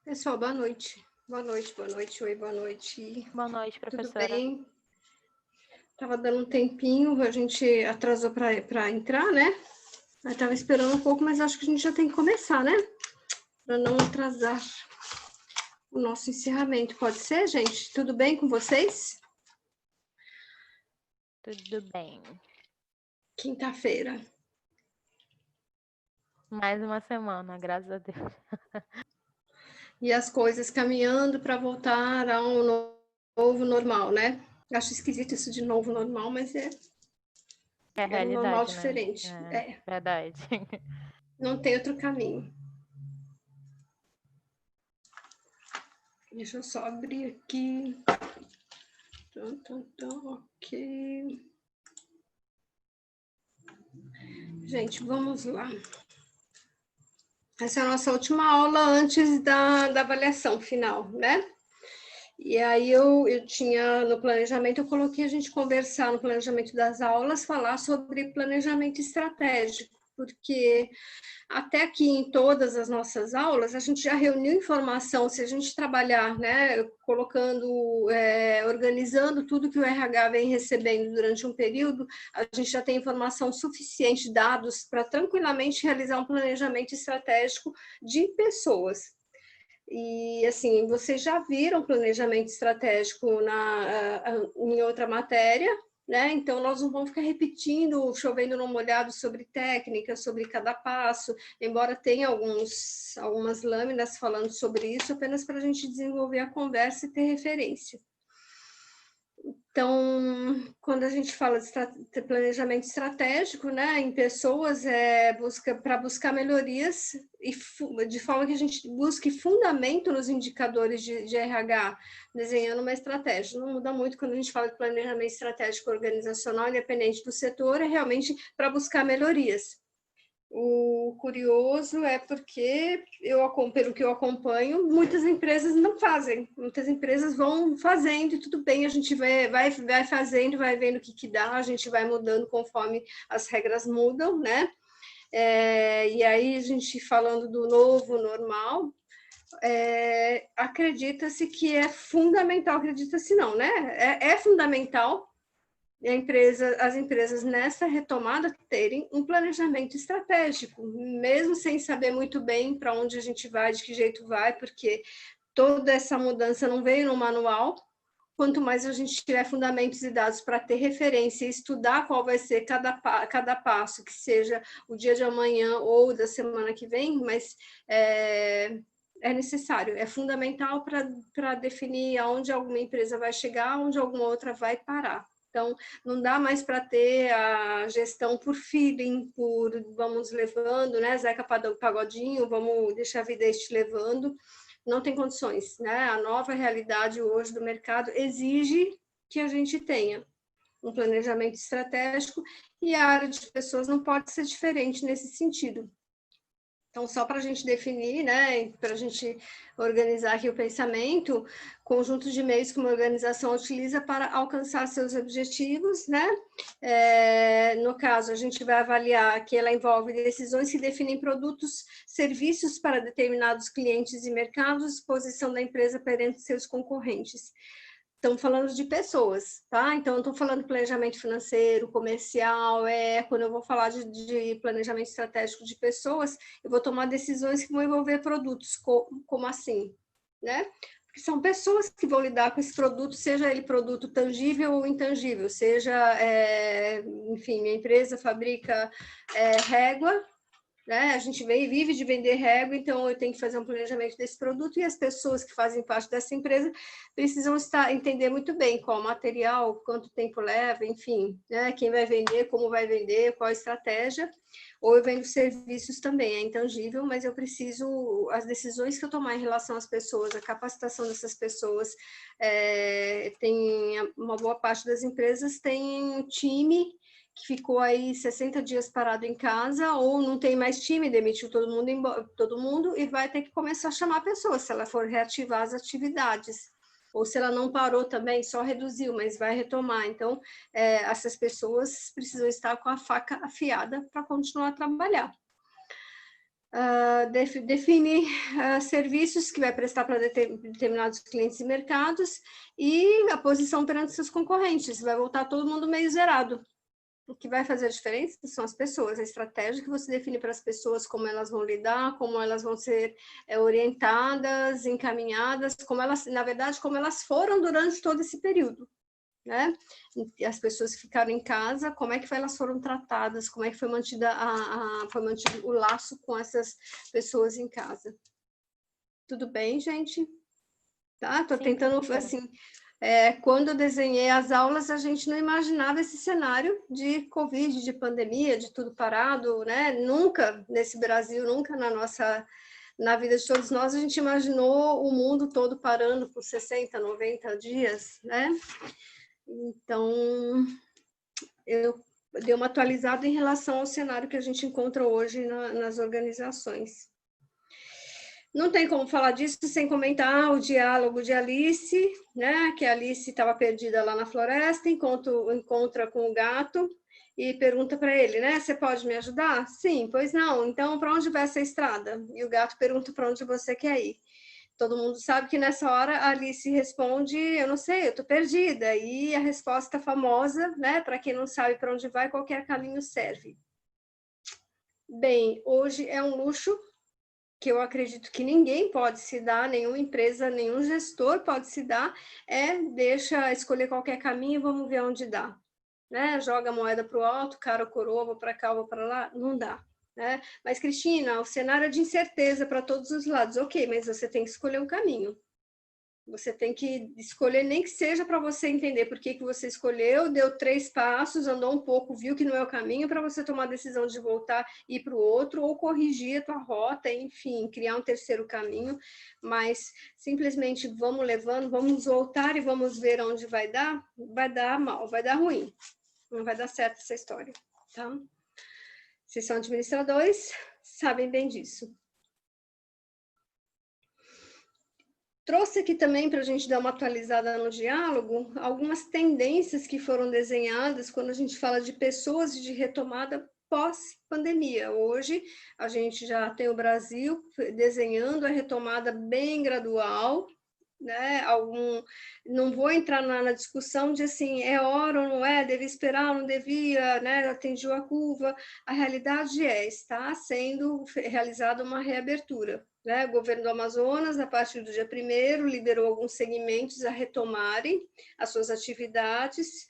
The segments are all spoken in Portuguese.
Pessoal, boa noite. Boa noite, boa noite. Oi, boa noite. Boa noite, Tudo professora. bem? Tava dando um tempinho, a gente atrasou para entrar, né? Eu tava esperando um pouco, mas acho que a gente já tem que começar, né? Para não atrasar o nosso encerramento. Pode ser, gente? Tudo bem com vocês? Tudo bem. Quinta-feira. Mais uma semana, graças a Deus. E as coisas caminhando para voltar a um novo normal, né? Acho esquisito isso de novo normal, mas É a é um normal realidade, né? diferente. É verdade. Não tem outro caminho. Deixa eu só abrir aqui. Ok. Gente, vamos lá. Essa é a nossa última aula antes da avaliação final, né? E aí eu tinha no planejamento, eu coloquei a gente conversar no planejamento das aulas, falar sobre planejamento estratégico, porque até aqui em todas as nossas aulas, a gente já reuniu informação, se a gente trabalhar, né, colocando, organizando tudo que o RH vem recebendo durante um período, a gente já tem informação suficiente, dados, para tranquilamente realizar um planejamento estratégico de pessoas. E, assim, vocês já viram planejamento estratégico em outra matéria, né? Então, nós não vamos ficar repetindo, chovendo no molhado sobre técnica, sobre cada passo, embora tenha algumas lâminas falando sobre isso, apenas para a gente desenvolver a conversa e ter referência. Então, quando a gente fala de planejamento estratégico, né, em pessoas, para buscar melhorias e de forma que a gente busque fundamento nos indicadores de RH, desenhando uma estratégia. Não muda muito quando a gente fala de planejamento estratégico organizacional, independente do setor, é realmente para buscar melhorias. O curioso é porque pelo que eu acompanho, muitas empresas não fazem, muitas empresas vão fazendo e tudo bem, a gente vai fazendo, vai vendo o que dá, a gente vai mudando conforme as regras mudam, né? E aí a gente falando do novo normal, acredita-se que é fundamental, acredita-se não, né? É fundamental as empresas nessa retomada terem um planejamento estratégico, mesmo sem saber muito bem para onde a gente vai, de que jeito vai, porque toda essa mudança não veio no manual. Quanto mais a gente tiver fundamentos e dados para ter referência e estudar qual vai ser cada passo, que seja o dia de amanhã ou da semana que vem, mas é necessário, é fundamental para definir aonde alguma empresa vai chegar, onde alguma outra vai parar. Então, não dá mais para ter a gestão por feeling, vamos levando, né? Zeca Pagodinho, vamos deixar a vida te levando. Não tem condições, né? A nova realidade hoje do mercado exige que a gente tenha um planejamento estratégico e a área de pessoas não pode ser diferente nesse sentido. Então, só para a gente definir, né, para a gente organizar aqui o pensamento, conjunto de meios que uma organização utiliza para alcançar seus objetivos, né? No caso, a gente vai avaliar que ela envolve decisões que definem produtos, serviços para determinados clientes e mercados, posição da empresa perante seus concorrentes. Estamos falando de pessoas, tá? Então, eu estou falando de planejamento financeiro, comercial, quando eu vou falar de planejamento estratégico de pessoas, eu vou tomar decisões que vão envolver produtos, como assim, né? Porque são pessoas que vão lidar com esse produto, seja ele produto tangível ou intangível, seja, enfim, minha empresa fabrica régua, né? A gente vive de vender régua, então eu tenho que fazer um planejamento desse produto e as pessoas que fazem parte dessa empresa precisam entender muito bem qual material, quanto tempo leva, enfim, né? Quem vai vender, como vai vender, qual a estratégia. Ou eu vendo serviços também, é intangível, mas eu preciso, as decisões que eu tomar em relação às pessoas, a capacitação dessas pessoas, tem uma boa parte das empresas tem um time que ficou aí 60 dias parado em casa, ou não tem mais time, demitiu todo mundo e vai ter que começar a chamar pessoas, se ela for reativar as atividades. Ou se ela não parou também, só reduziu, mas vai retomar. Então, essas pessoas precisam estar com a faca afiada para continuar a trabalhar. define serviços que vai prestar para determinados clientes e mercados e a posição perante seus concorrentes. Vai voltar todo mundo meio zerado. O que vai fazer a diferença são as pessoas, a estratégia que você define para as pessoas, como elas vão lidar, como elas vão ser orientadas, encaminhadas, como elas, na verdade, como elas foram durante todo esse período, né? E as pessoas que ficaram em casa, como é que elas foram tratadas, como é que foi mantido o laço com essas pessoas em casa. Tudo bem, gente? Tá? Estou tentando, assim... quando eu desenhei as aulas, a gente não imaginava esse cenário de Covid, de pandemia, de tudo parado, né? Nunca nesse Brasil, nunca na vida de todos nós, a gente imaginou o mundo todo parando por 60, 90 dias, né? Então, eu dei uma atualizada em relação ao cenário que a gente encontra hoje nas organizações. Não tem como falar disso sem comentar o diálogo de Alice, né? Que a Alice estava perdida lá na floresta, encontra com o gato e pergunta para ele, né? Você pode me ajudar? Sim, pois não. Então, para onde vai essa estrada? E o gato pergunta para onde você quer ir. Todo mundo sabe que nessa hora a Alice responde, eu não sei, eu estou perdida. E a resposta famosa, né? Para quem não sabe para onde vai, qualquer caminho serve. Bem, hoje é um luxo que eu acredito que ninguém pode se dar, nenhuma empresa, nenhum gestor pode se dar, deixa escolher qualquer caminho e vamos ver onde dá. Né? Joga a moeda para o alto, cara ou coroa, vou para cá, vou para lá, não dá. Né? Mas, Cristina, o cenário é de incerteza para todos os lados. Ok, mas você tem que escolher um caminho. Você tem que escolher, nem que seja para você entender por que você escolheu, deu 3 passos, andou um pouco, viu que não é o caminho, para você tomar a decisão de voltar e ir para o outro, ou corrigir a tua rota, enfim, criar um terceiro caminho, mas simplesmente vamos levando, vamos voltar e vamos ver onde vai dar mal, vai dar ruim, não vai dar certo essa história, tá? Vocês são administradores, sabem bem disso. Trouxe aqui também para a gente dar uma atualizada no diálogo, algumas tendências que foram desenhadas quando a gente fala de pessoas de retomada pós-pandemia. Hoje, a gente já tem o Brasil desenhando a retomada bem gradual, né? Não vou entrar na discussão de assim, é hora ou não é, devia esperar ou não devia, né? Atingiu a curva. A realidade está sendo realizada uma reabertura. Né? O governo do Amazonas, a partir do dia 1º, liberou alguns segmentos a retomarem as suas atividades.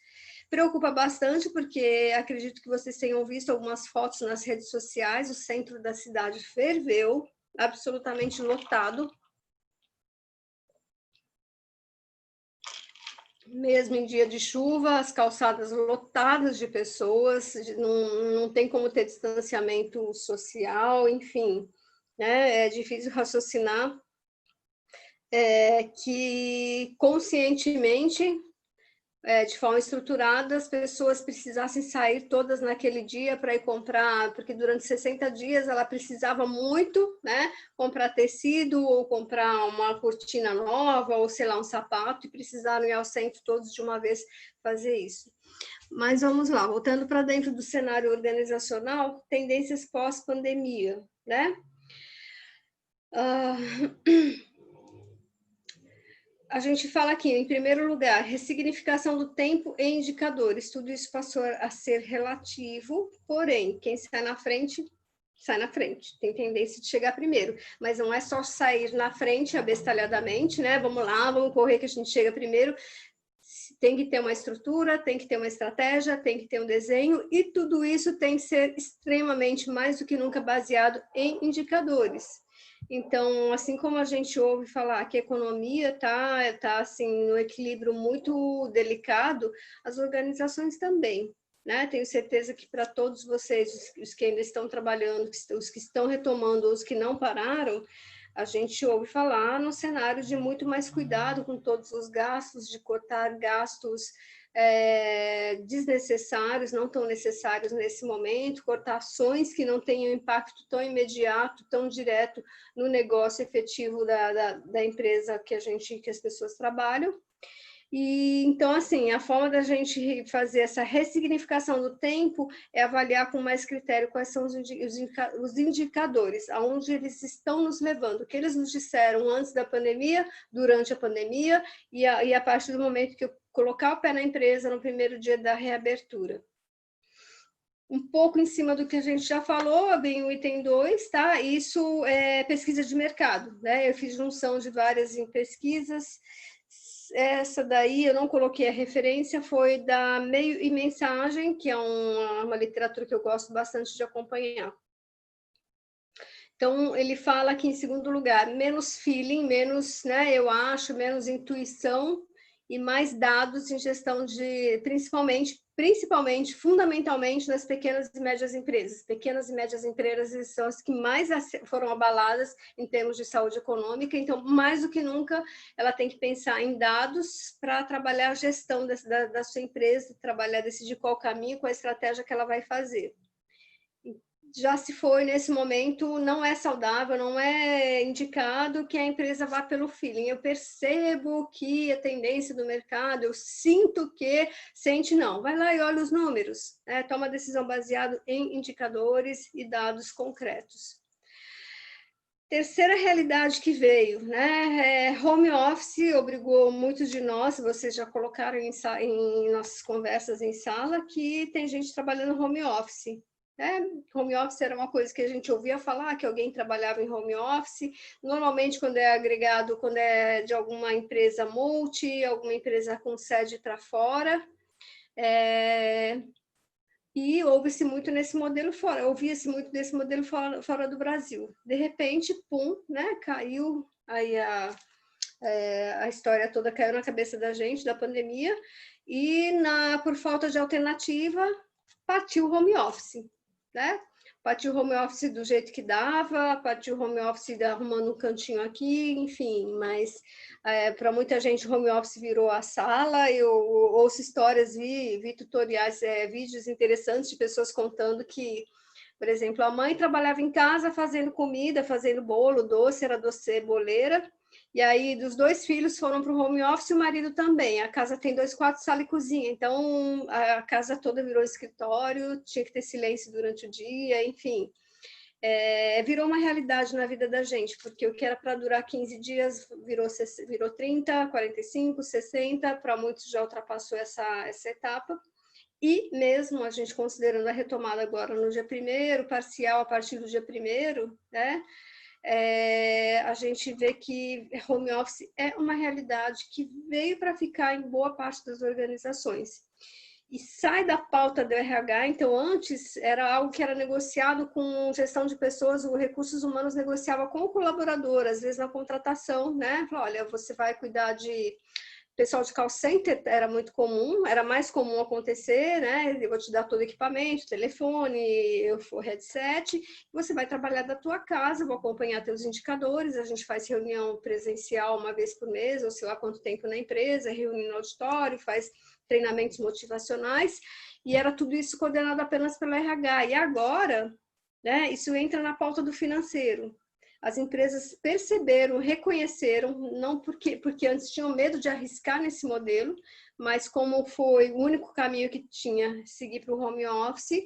Preocupa bastante, porque acredito que vocês tenham visto algumas fotos nas redes sociais, o centro da cidade ferveu, absolutamente lotado. Mesmo em dia de chuva, as calçadas lotadas de pessoas, não tem como ter distanciamento social, enfim. Né? É difícil raciocinar que conscientemente, de forma estruturada, as pessoas precisassem sair todas naquele dia para ir comprar, porque durante 60 dias ela precisava muito, né, comprar tecido ou comprar uma cortina nova ou, sei lá, um sapato, e precisaram ir ao centro todos de uma vez fazer isso. Mas vamos lá, voltando para dentro do cenário organizacional, tendências pós-pandemia, né? A gente fala aqui, em primeiro lugar, ressignificação do tempo em indicadores. Tudo isso passou a ser relativo, porém, quem sai na frente, tem tendência de chegar primeiro. Mas não é só sair na frente abestalhadamente, né? Vamos lá, vamos correr que a gente chega primeiro. Tem que ter uma estrutura, tem que ter uma estratégia, tem que ter um desenho, e tudo isso tem que ser extremamente, mais do que nunca, baseado em indicadores. Então, assim como a gente ouve falar que a economia tá assim, no equilíbrio muito delicado, as organizações também. Né? Tenho certeza que para todos vocês, os que ainda estão trabalhando, os que estão retomando, os que não pararam, a gente ouve falar no cenário de muito mais cuidado com todos os gastos, de cortar gastos desnecessários, não tão necessários nesse momento, cortar ações que não tenham impacto tão imediato, tão direto no negócio efetivo da empresa que as pessoas trabalham. E então, assim, a forma da gente fazer essa ressignificação do tempo é avaliar com mais critério quais são os indicadores, aonde eles estão nos levando, o que eles nos disseram antes da pandemia, durante a pandemia, e a partir do momento que eu colocar o pé na empresa no primeiro dia da reabertura. Um pouco em cima do que a gente já falou, bem o item 2, tá? Isso é pesquisa de mercado, né? Eu fiz junção de várias em pesquisas. Essa daí eu não coloquei a referência, foi da Meio e Mensagem, que é uma literatura que eu gosto bastante de acompanhar. Então, ele fala aqui em segundo lugar, menos feeling, menos, né, eu acho, menos intuição e mais dados em gestão de, principalmente, fundamentalmente nas pequenas e médias empresas. Pequenas e médias empresas são as que mais foram abaladas em termos de saúde econômica, então, mais do que nunca, ela tem que pensar em dados para trabalhar a gestão da sua empresa, trabalhar, decidir qual caminho, qual a estratégia que ela vai fazer. Já se foi nesse momento, não é saudável, não é indicado que a empresa vá pelo feeling. Eu percebo que a tendência do mercado, eu sinto que, sente não. Vai lá e olha os números, né? Toma decisão baseada em indicadores e dados concretos. Terceira realidade que veio, né? Home office obrigou muitos de nós, vocês já colocaram em nossas conversas em sala, que tem gente trabalhando home office. Home office era uma coisa que a gente ouvia falar, que alguém trabalhava em home office. Normalmente, quando é agregado, quando é de alguma empresa multi, alguma empresa com sede para fora. E ouve-se muito nesse modelo fora, ouvia-se muito desse modelo fora do Brasil. De repente, pum, né, caiu aí a história toda caiu na cabeça da gente, da pandemia, e por falta de alternativa, partiu o home office, né? Partiu o home office do jeito que dava, partiu o home office arrumando um cantinho aqui, enfim, mas para muita gente o home office virou a sala. Eu ouço histórias, vi tutoriais, vídeos interessantes de pessoas contando que, por exemplo, a mãe trabalhava em casa fazendo comida, fazendo bolo, doce, era doceira, boleira, e aí dos 2 filhos foram para o home office e o marido também. A casa tem 2 quartos, sala e cozinha, então a casa toda virou escritório, tinha que ter silêncio durante o dia, enfim. Virou uma realidade na vida da gente, porque o que era para durar 15 dias virou 30, 45, 60, para muitos já ultrapassou essa etapa. E mesmo a gente considerando a retomada agora no dia 1º, parcial a partir do dia 1º, né? A gente vê que home office é uma realidade que veio para ficar em boa parte das organizações. E sai da pauta do RH, então antes era algo que era negociado com gestão de pessoas, o recursos humanos negociava com o colaborador, às vezes na contratação, né? Olha, você vai cuidar de pessoal de call center, era muito comum, era mais comum acontecer, né? Eu vou te dar todo o equipamento, telefone, o headset, você vai trabalhar da tua casa, vou acompanhar teus indicadores, a gente faz reunião presencial uma vez por mês, ou sei lá quanto tempo na empresa, reúne no auditório, faz treinamentos motivacionais, e era tudo isso coordenado apenas pelo RH. E agora, né, isso entra na pauta do financeiro. As empresas perceberam, reconheceram, não porque antes tinham medo de arriscar nesse modelo, mas como foi o único caminho que tinha, seguir para o home office,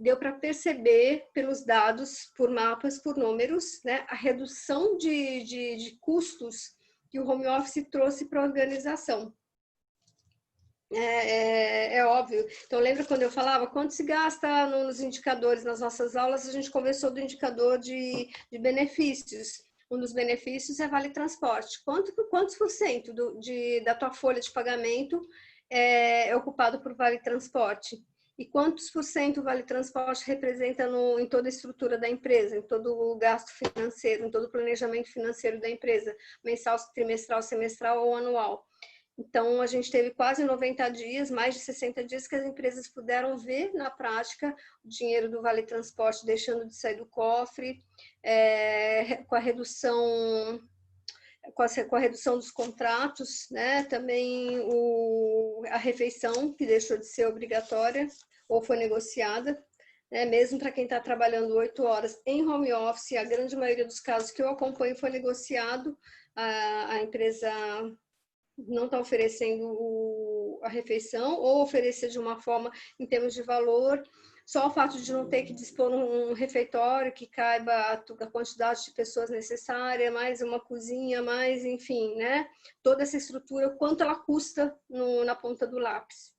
deu para perceber pelos dados, por mapas, por números, né, a redução de custos que o home office trouxe para a organização. É óbvio. Então, lembra quando eu falava quanto se gasta nos indicadores nas nossas aulas? A gente conversou do indicador de benefícios. Um dos benefícios é vale transporte. Quantos por cento da tua folha de pagamento é ocupado por vale transporte? E quantos por cento o vale transporte representa em toda a estrutura da empresa, em todo o gasto financeiro, em todo o planejamento financeiro da empresa, mensal, trimestral, semestral ou anual? Então, a gente teve quase 90 dias, mais de 60 dias, que as empresas puderam ver na prática o dinheiro do Vale Transporte deixando de sair do cofre, com a redução dos contratos, né? Também a refeição, que deixou de ser obrigatória ou foi negociada, né? Mesmo para quem está trabalhando 8 horas em home office, a grande maioria dos casos que eu acompanho foi negociado, a empresa não está oferecendo a refeição, ou oferecer de uma forma em termos de valor. Só o fato de não ter que dispor um refeitório que caiba a quantidade de pessoas necessária, mais uma cozinha, mais, enfim, né? Toda essa estrutura, quanto ela custa na ponta do lápis.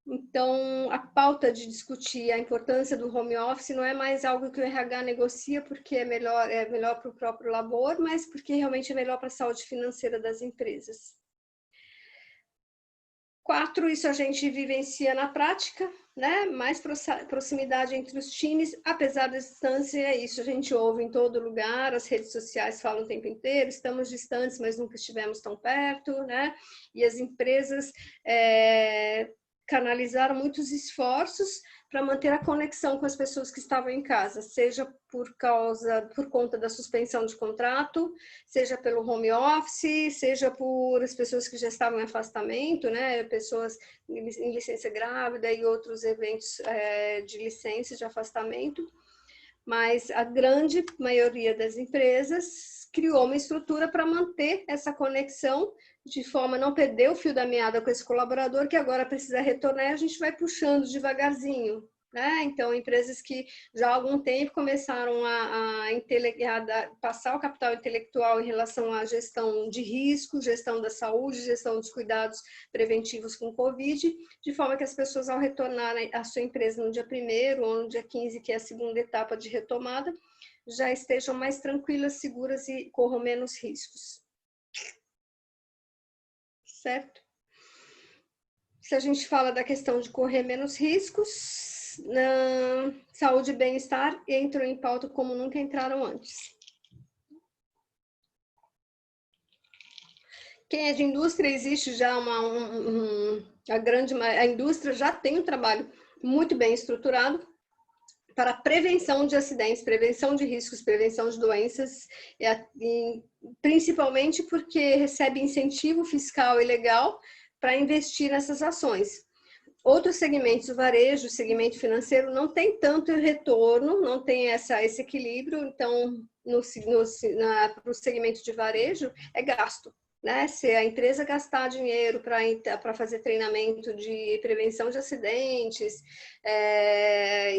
Então, a pauta de discutir a importância do home office não é mais algo que o RH negocia porque é melhor para o próprio labor, mas porque realmente é melhor para a saúde financeira das empresas. 4, isso a gente vivencia na prática, né? Mais proximidade entre os times, apesar da distância, isso a gente ouve em todo lugar, as redes sociais falam o tempo inteiro, estamos distantes, mas nunca estivemos tão perto, né? E as empresas canalizaram muitos esforços para manter a conexão com as pessoas que estavam em casa, seja por conta da suspensão de contrato, seja pelo home office, seja por as pessoas que já estavam em afastamento, né, pessoas em licença grávida e outros eventos de licença de afastamento, mas a grande maioria das empresas criou uma estrutura para manter essa conexão de forma a não perder o fio da meada com esse colaborador que agora precisa retornar e a gente vai puxando devagarzinho, né? Então, empresas que já há algum tempo começaram a passar o capital intelectual em relação à gestão de risco, gestão da saúde, gestão dos cuidados preventivos com o Covid, de forma que as pessoas, ao retornarem à sua empresa no dia 1º ou no dia 15, que é a segunda etapa de retomada, já estejam mais tranquilas, seguras e corram menos riscos. Certo? Se a gente fala da questão de correr menos riscos, saúde e bem-estar entram em pauta como nunca entraram antes. Quem é de indústria, existe já a indústria já tem um trabalho muito bem estruturado para prevenção de acidentes, prevenção de riscos, prevenção de doenças, principalmente porque recebe incentivo fiscal e legal para investir nessas ações. Outros segmentos, o varejo, o segmento financeiro, não tem tanto retorno, não tem esse equilíbrio, então, para o segmento de varejo, é gasto. Né? Se a empresa gastar dinheiro para fazer treinamento de prevenção de acidentes,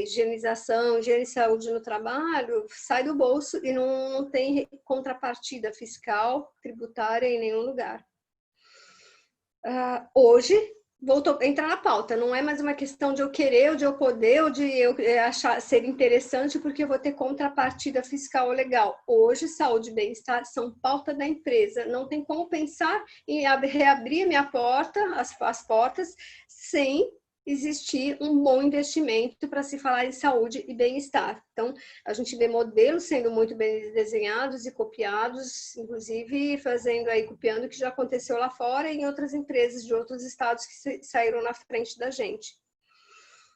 higiene de saúde no trabalho, sai do bolso e não tem contrapartida fiscal, tributária em nenhum lugar. Hoje, voltou a entrar na pauta, não é mais uma questão de eu querer, ou de eu poder, ou de eu achar ser interessante porque eu vou ter contrapartida fiscal ou legal. Hoje, saúde e bem-estar são pauta da empresa, não tem como pensar em reabrir minha porta, as portas, sem existir um bom investimento para se falar em saúde e bem-estar. Então, a gente vê modelos sendo muito bem desenhados e copiados, inclusive copiando o que já aconteceu lá fora e em outras empresas de outros estados que saíram na frente da gente.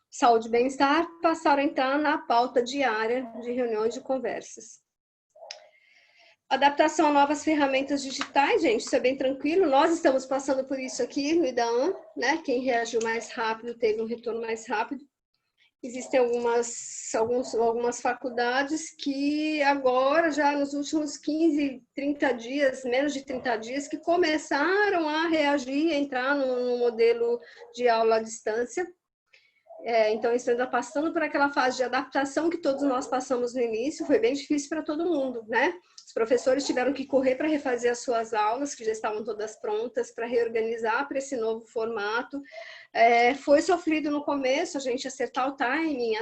Saúde e bem-estar passaram a entrar na pauta diária de reuniões de conversas. Adaptação a novas ferramentas digitais, gente, isso é bem tranquilo. Nós estamos passando por isso aqui no IDAAN, né? Quem reagiu mais rápido teve um retorno mais rápido. Existem algumas faculdades que agora, já nos últimos 15, 30 dias, menos de 30 dias, que começaram a reagir, a entrar no modelo de aula à distância. Então, isso ainda passando por aquela fase de adaptação que todos nós passamos no início, foi bem difícil para todo mundo, né? Os professores tiveram que correr para refazer as suas aulas, que já estavam todas prontas, para reorganizar para esse novo formato. Foi sofrido no começo, a gente acertar o timing,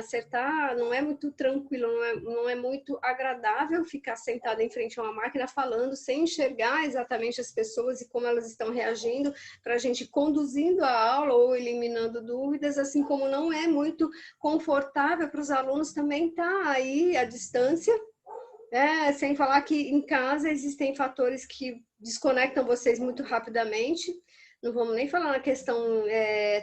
não é muito tranquilo, não é muito agradável ficar sentado em frente a uma máquina falando, sem enxergar exatamente as pessoas e como elas estão reagindo, para a gente conduzindo a aula ou eliminando dúvidas, assim como não é muito confortável para os alunos também estar aí à distância. Sem falar que em casa existem fatores que desconectam vocês muito rapidamente. Não vamos nem falar na questão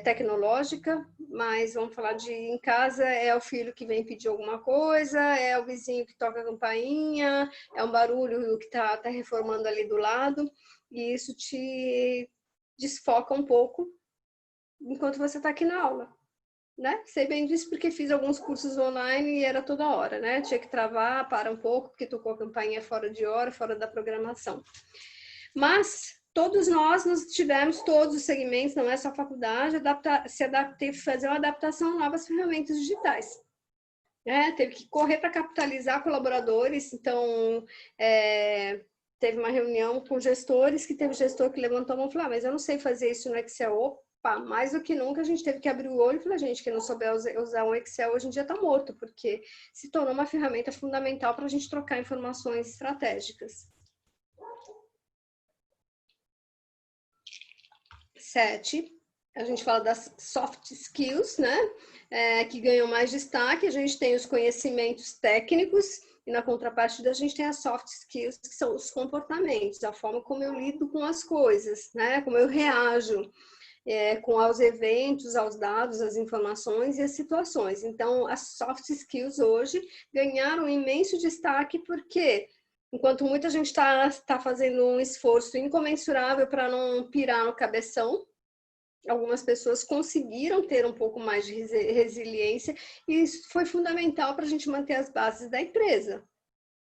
tecnológica, mas vamos falar de em casa é o filho que vem pedir alguma coisa, é o vizinho que toca a campainha, é um barulho que tá reformando ali do lado, e isso te desfoca um pouco enquanto você está aqui na aula. Né? Sei bem disso porque fiz alguns cursos online e era toda hora, né? Tinha que travar, para um pouco, porque tocou a campainha fora de hora, fora da programação. Mas todos nós tivemos, todos os segmentos, não é só a faculdade, teve que fazer uma adaptação a novas ferramentas digitais. Teve que correr para capitalizar colaboradores, então teve uma reunião com gestores, que teve gestor que levantou a mão e falou, mas eu não sei fazer isso no Excel. Opa, mais do que nunca a gente teve que abrir o olho e falar, gente, quem não souber usar um Excel hoje em dia está morto, porque se tornou uma ferramenta fundamental para a gente trocar informações estratégicas. 7, a gente fala das soft skills, né? Que ganham mais destaque. A gente tem os conhecimentos técnicos e na contrapartida a gente tem as soft skills, que são os comportamentos, a forma como eu lido com as coisas, né? Como eu reajo com aos eventos, aos dados, às informações e às situações. Então, as soft skills hoje ganharam um imenso destaque porque enquanto muita gente está fazendo um esforço incomensurável para não pirar no cabeção, algumas pessoas conseguiram ter um pouco mais de resiliência e isso foi fundamental para a gente manter as bases da empresa.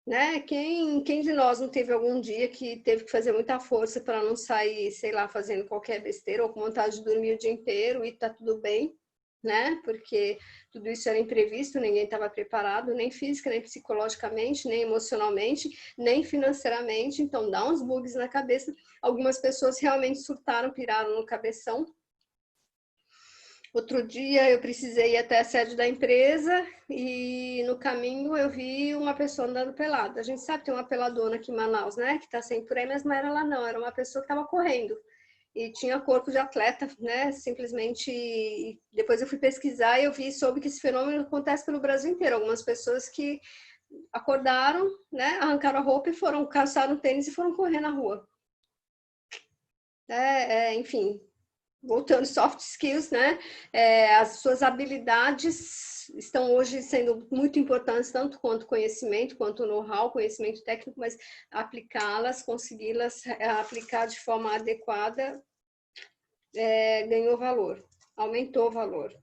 Né? Quem de nós não teve algum dia que teve que fazer muita força para não sair, sei lá, fazendo qualquer besteira ou com vontade de dormir o dia inteiro e tá tudo bem, né? Porque tudo isso era imprevisto, ninguém estava preparado, nem física, nem psicologicamente, nem emocionalmente, nem financeiramente. Então dá uns bugs na cabeça. Algumas pessoas realmente surtaram, piraram no cabeção. Outro dia eu precisei ir até a sede da empresa e no caminho eu vi uma pessoa andando pelada. A gente sabe, tem uma peladona aqui em Manaus, né? Que tá sempre por aí, mas não era lá não, era uma pessoa que estava correndo. E tinha corpo de atleta, né? Simplesmente, depois eu fui pesquisar e eu vi e soube que esse fenômeno acontece pelo Brasil inteiro. Algumas pessoas que acordaram, né? Arrancaram a roupa e foram calçar no tênis e foram correr na rua. Enfim, voltando soft skills, né? As suas habilidades estão hoje sendo muito importantes, tanto quanto conhecimento, quanto know-how, conhecimento técnico, mas aplicá-las, consegui-las aplicar de forma adequada, ganhou valor, aumentou o valor.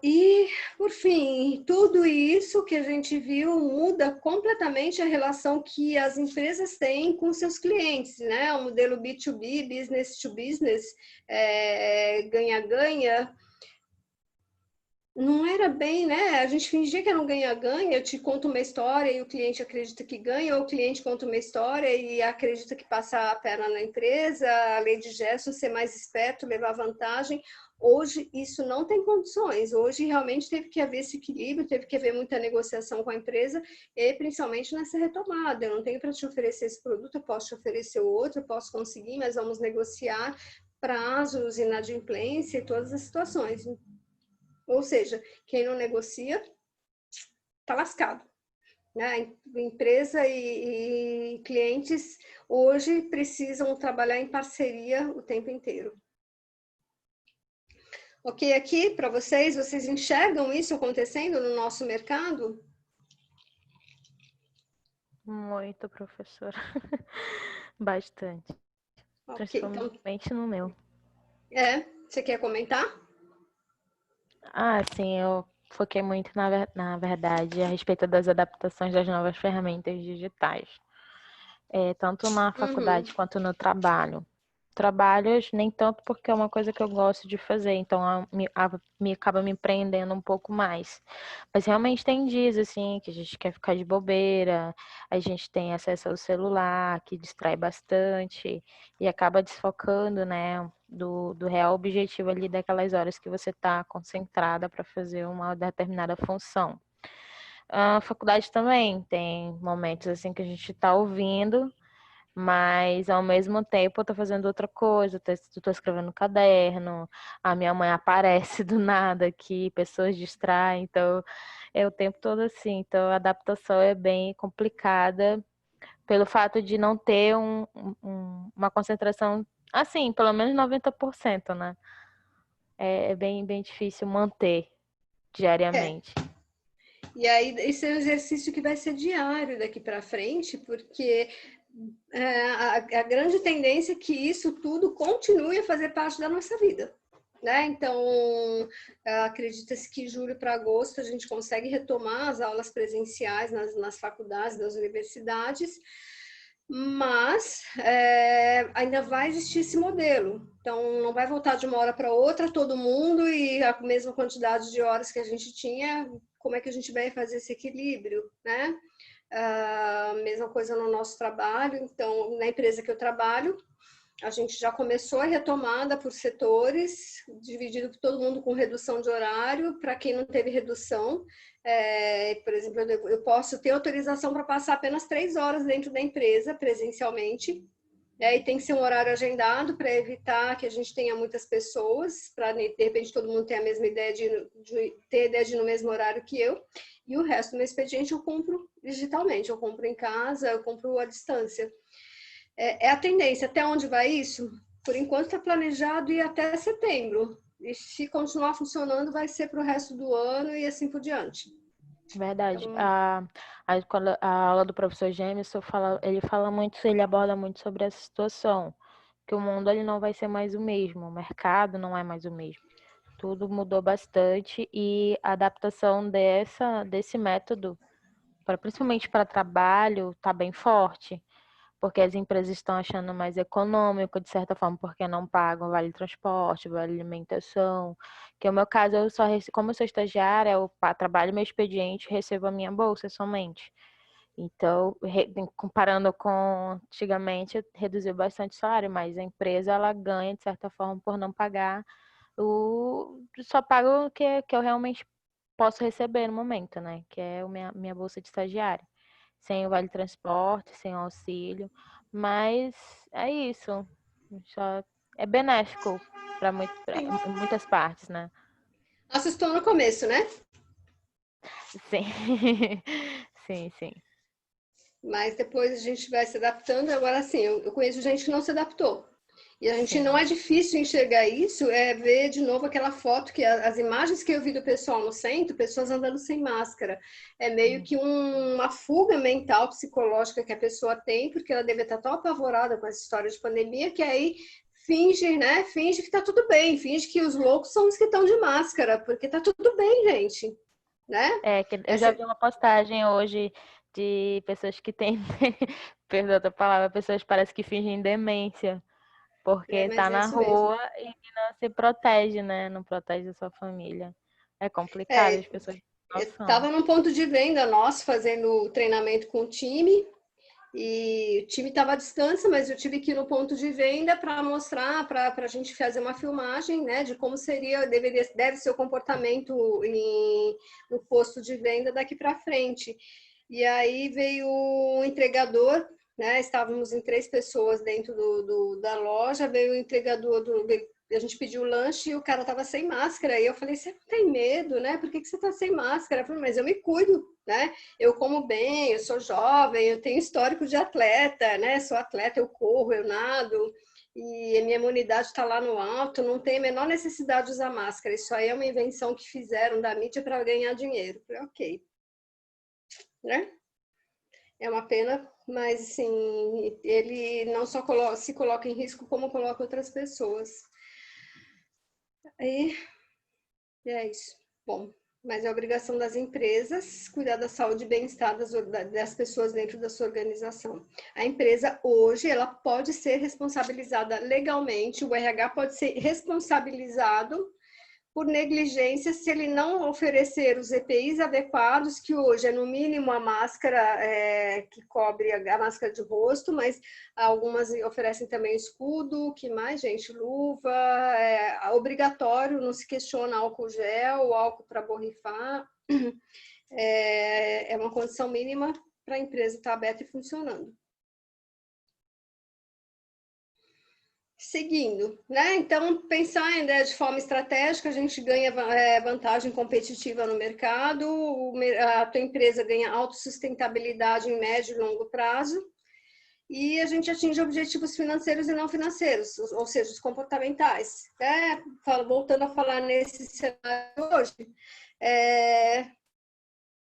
E, por fim, tudo isso que a gente viu muda completamente a relação que as empresas têm com seus clientes, né? O modelo B2B, business to business, ganha-ganha, não era bem, né? A gente fingia que era um ganha-ganha, eu te conto uma história e o cliente acredita que ganha, ou o cliente conta uma história e acredita que passa a perna na empresa, a lei de Gerson, ser mais esperto, levar vantagem. Hoje isso não tem condições, hoje realmente teve que haver esse equilíbrio, teve que haver muita negociação com a empresa e principalmente nessa retomada. Eu não tenho para te oferecer esse produto, eu posso te oferecer outro, eu posso conseguir, mas vamos negociar prazos, inadimplência e todas as situações. Ou seja, quem não negocia está lascado. Né? Empresa e clientes hoje precisam trabalhar em parceria o tempo inteiro. Ok, aqui para vocês enxergam isso acontecendo no nosso mercado? Muito, professora. Bastante. Ok, então... Principalmente no meu. Você quer comentar? Sim, eu foquei muito, na verdade, a respeito das adaptações das novas ferramentas digitais. Tanto na faculdade quanto no trabalho. Trabalhos, nem tanto porque é uma coisa que eu gosto de fazer, então me acaba me prendendo um pouco mais. Mas realmente tem dias, assim, que a gente quer ficar de bobeira, a gente tem acesso ao celular, que distrai bastante, e acaba desfocando, né, do real objetivo ali daquelas horas que você está concentrada para fazer uma determinada função. A faculdade também tem momentos, assim, que a gente está ouvindo, mas ao mesmo tempo eu tô fazendo outra coisa, eu tô escrevendo no caderno, a minha mãe aparece do nada aqui, pessoas distraem, então é o tempo todo assim. Então a adaptação é bem complicada pelo fato de não ter uma concentração, assim, pelo menos 90%, né? É bem difícil manter diariamente. E aí, esse é um exercício que vai ser diário daqui para frente, porque a grande tendência é que isso tudo continue a fazer parte da nossa vida. Né? Então, acredita-se que de julho para agosto a gente consegue retomar as aulas presenciais nas faculdades, nas universidades, mas ainda vai existir esse modelo. Então, não vai voltar de uma hora para outra todo mundo e a mesma quantidade de horas que a gente tinha, como é que a gente vai fazer esse equilíbrio, né? Mesma coisa no nosso trabalho. Então, na empresa que eu trabalho, a gente já começou a retomada por setores, dividido por todo mundo com redução de horário. Para quem não teve redução, por exemplo, eu posso ter autorização para passar apenas 3 horas dentro da empresa, presencialmente, e tem que ser um horário agendado para evitar que a gente tenha muitas pessoas, para de repente todo mundo ter a mesma ideia de ter ideia de ir no mesmo horário que eu. E o resto do meu expediente eu compro digitalmente, eu compro em casa, eu compro à distância. É a tendência. Até onde vai isso? Por enquanto está planejado ir até setembro. E se continuar funcionando, vai ser para o resto do ano e assim por diante. Verdade. Então, Quando a aula do professor Jameson ele aborda muito sobre essa situação, que o mundo ele não vai ser mais o mesmo, o mercado não é mais o mesmo. Tudo mudou bastante e a adaptação desse método, principalmente para trabalho, está bem forte. Porque as empresas estão achando mais econômico, de certa forma, porque não pagam vale transporte, vale alimentação. Que é o meu caso, como eu sou estagiária, eu trabalho meu expediente, recebo a minha bolsa somente. Então, comparando com antigamente, reduziu bastante o salário, mas a empresa ela ganha, de certa forma, por não pagar só pago o que eu realmente posso receber no momento, né? Que é a minha bolsa de estagiária. Sem o vale transporte, sem o auxílio. Mas é isso. Só é benéfico para muitas partes, né? assustou no começo, né? Sim. Sim, sim. Mas depois a gente vai se adaptando. Agora, sim, eu conheço gente que não se adaptou. E a gente não Sim. é difícil enxergar isso, é ver de novo aquela foto que as imagens que eu vi do pessoal no centro, pessoas andando sem máscara. É meio que uma fuga mental, psicológica que a pessoa tem, porque ela deve estar tão apavorada com essa história de pandemia, que aí finge, né? Finge que tá tudo bem, finge que os loucos são os que estão de máscara, porque tá tudo bem, gente, né? Que eu já vi uma postagem hoje de pessoas que têm, perdão a palavra, pessoas parece que fingem demência. Porque Mas tá é na isso mesmo. rua e não se protege, né? Não protege a sua família. É complicado, É, as pessoas não eu noção. estava num ponto de venda nosso, fazendo treinamento com o time, e o time estava à distância, mas eu tive que ir no ponto de venda para mostrar, para a gente fazer uma filmagem, né, de como deve ser o comportamento no posto de venda daqui para frente. E aí veio o entregador, né, estávamos em 3 pessoas dentro da loja, veio o entregador a gente pediu lanche e o cara tava sem máscara. E eu falei, você não tem medo, né? Por que você tá sem máscara? Eu falei, mas eu me cuido, né? Eu como bem, eu sou jovem, eu tenho histórico de atleta, né? Sou atleta, eu corro, eu nado, e a minha imunidade está lá no alto, não tem a menor necessidade de usar máscara. Isso aí é uma invenção que fizeram da mídia para ganhar dinheiro. Eu falei, ok, né? É uma pena, mas assim, ele não só se coloca em risco, como coloca outras pessoas. Aí é isso. Bom, mas é obrigação das empresas cuidar da saúde e bem-estar das pessoas dentro da sua organização. A empresa hoje, ela pode ser responsabilizada legalmente, o RH pode ser responsabilizado por negligência se ele não oferecer os EPIs adequados, que hoje é no mínimo a máscara que cobre a máscara de rosto, mas algumas oferecem também escudo, que mais, gente? Luva, obrigatório, não se questiona álcool gel, álcool para borrifar, é uma condição mínima para a empresa estar aberta e funcionando. Seguindo, né? Então, pensar ainda de forma estratégica, a gente ganha vantagem competitiva no mercado, a tua empresa ganha autossustentabilidade em médio e longo prazo, e a gente atinge objetivos financeiros e não financeiros, ou seja, os comportamentais. Voltando a falar nesse cenário hoje,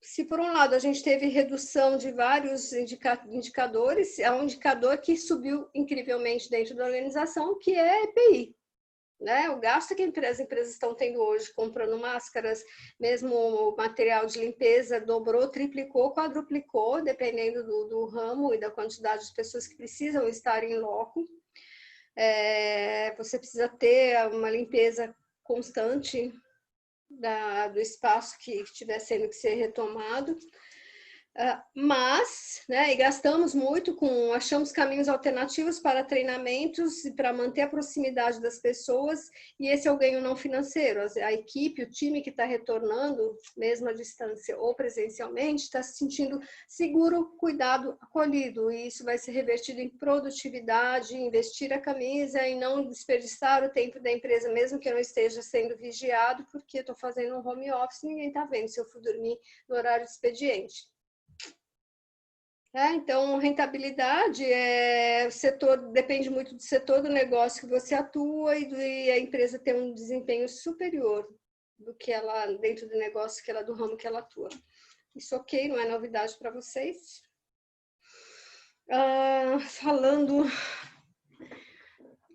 se por um lado a gente teve redução de vários indicadores, é um indicador que subiu incrivelmente dentro da organização, que é EPI. né? O gasto que as empresas estão tendo hoje comprando máscaras, mesmo o material de limpeza, dobrou, triplicou, quadruplicou, dependendo do ramo e da quantidade de pessoas que precisam estar em loco. Você precisa ter uma limpeza constante do espaço que estiver sendo que ser retomado. Mas, né, e gastamos muito achamos caminhos alternativos para treinamentos e para manter a proximidade das pessoas, e esse é o ganho não financeiro. A equipe, o time que está retornando, mesmo à distância ou presencialmente, está se sentindo seguro, cuidado, acolhido, e isso vai ser revertido em produtividade, em vestir a camisa e não desperdiçar o tempo da empresa, mesmo que eu não esteja sendo vigiado, porque eu estou fazendo um home office, ninguém está vendo se eu for dormir no horário de expediente. Então, rentabilidade o setor depende muito do setor do negócio que você atua e a empresa tem um desempenho superior do que ela dentro do negócio do ramo que ela atua. Isso ok, não é novidade para vocês.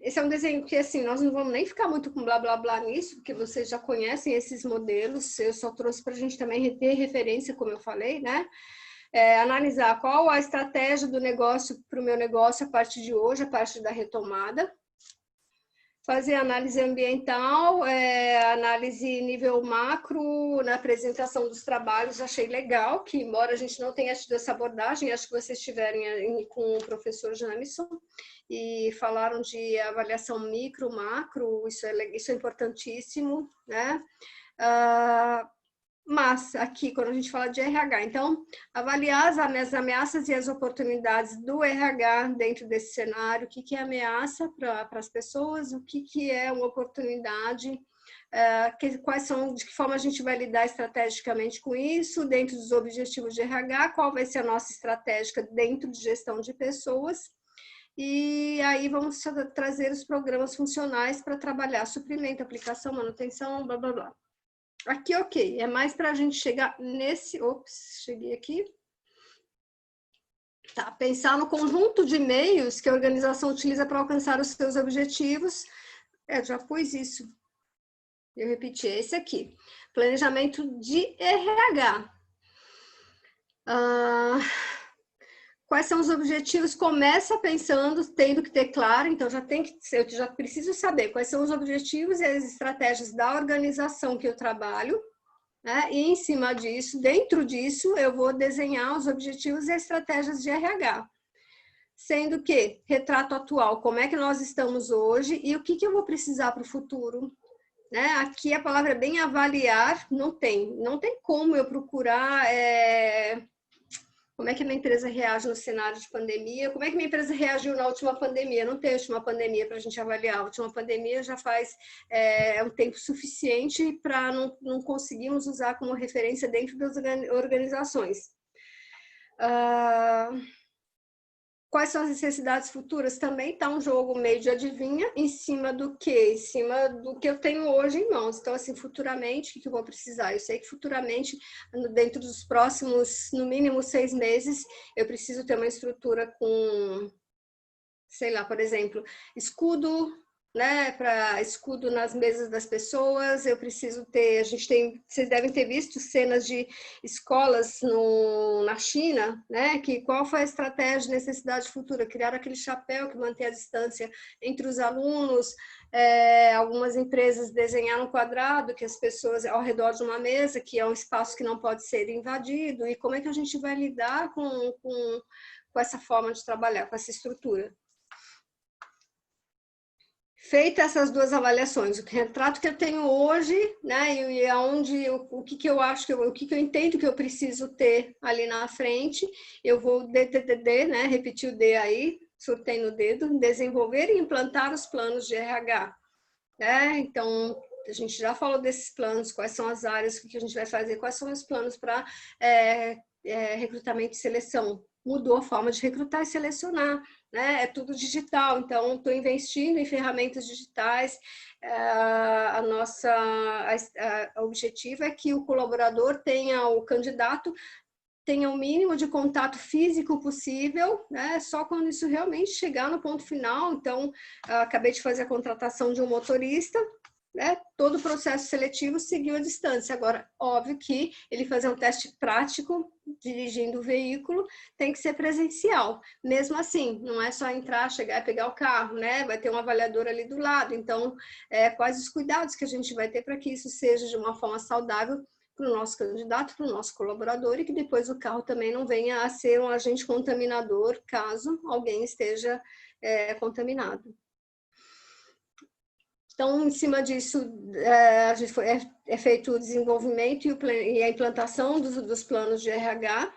Esse é um desenho que, assim, nós não vamos nem ficar muito com blá, blá, blá nisso, porque vocês já conhecem esses modelos, eu só trouxe para a gente também ter referência, como eu falei, né? Analisar qual a estratégia do negócio para o meu negócio a partir de hoje, a partir da retomada. Fazer análise ambiental, análise nível macro, na apresentação dos trabalhos, achei legal, que embora a gente não tenha tido essa abordagem, acho que vocês estiverem com o professor Jamison, e falaram de avaliação micro, macro, isso é importantíssimo, né? Mas aqui, quando a gente fala de RH, então, avaliar as ameaças e as oportunidades do RH dentro desse cenário, o que é ameaça para as pessoas, o que é uma oportunidade, de que forma a gente vai lidar estrategicamente com isso, dentro dos objetivos de RH, qual vai ser a nossa estratégia dentro de gestão de pessoas, e aí vamos trazer os programas funcionais para trabalhar suprimento, aplicação, manutenção, blá, blá, blá. Aqui, ok, é mais para a gente chegar nesse... Ops, cheguei aqui. Tá, pensar no conjunto de meios que a organização utiliza para alcançar os seus objetivos. Já pus isso. Eu repeti, é esse aqui. Planejamento de RH. Quais são os objetivos? Começa pensando, tendo que ter claro, então eu já preciso saber quais são os objetivos e as estratégias da organização que eu trabalho, né? E em cima disso, dentro disso, eu vou desenhar os objetivos e as estratégias de RH. Sendo que, retrato atual, como é que nós estamos hoje e o que eu vou precisar para o futuro. Né? Aqui a palavra é bem avaliar, não tem como eu procurar... Como é que a minha empresa reage no cenário de pandemia? Como é que minha empresa reagiu na última pandemia? Não tem última pandemia para a gente avaliar. A última pandemia já faz um tempo suficiente para não conseguirmos usar como referência dentro das organizações. Quais são as necessidades futuras? Também está um jogo meio de adivinha, em cima do quê? Em cima do que eu tenho hoje em mãos. Então, assim, futuramente, o que eu vou precisar? Eu sei que futuramente, dentro dos próximos, no mínimo 6 meses, eu preciso ter uma estrutura com, sei lá, por exemplo, escudo, né, para escudo nas mesas das pessoas, eu preciso ter, vocês devem ter visto cenas de escolas na China, né, qual foi a estratégia de necessidade futura? Criar aquele chapéu que mantém a distância entre os alunos, algumas empresas desenharam um quadrado que as pessoas ao redor de uma mesa, que é um espaço que não pode ser invadido, e como é que a gente vai lidar com essa forma de trabalhar, com essa estrutura? Feita essas duas avaliações, o retrato que eu tenho hoje, né, e aonde o que eu acho o que eu entendo que eu preciso ter ali na frente, eu vou né, repetir o D aí, surtei no dedo, desenvolver e implantar os planos de RH, né? Então a gente já falou desses planos, quais são as áreas, o que a gente vai fazer, quais são os planos para recrutamento e seleção. Mudou a forma de recrutar e selecionar, né? É tudo digital, então estou investindo em ferramentas digitais. O objetivo é que o colaborador tenha, o candidato tenha o mínimo de contato físico possível, né? Só quando isso realmente chegar no ponto final. Então, acabei de fazer a contratação de um motorista, né? Todo o processo seletivo seguiu à distância. Agora, óbvio que ele fazer um teste prático dirigindo o veículo tem que ser presencial. Mesmo assim, não é só entrar, chegar e pegar o carro, né? Vai ter um avaliador ali do lado. Então, quais os cuidados que a gente vai ter para que isso seja de uma forma saudável para o nosso candidato, para o nosso colaborador, e que depois o carro também não venha a ser um agente contaminador, caso alguém esteja contaminado. Então, em cima disso, a gente é feito o desenvolvimento e a implantação dos planos de RH,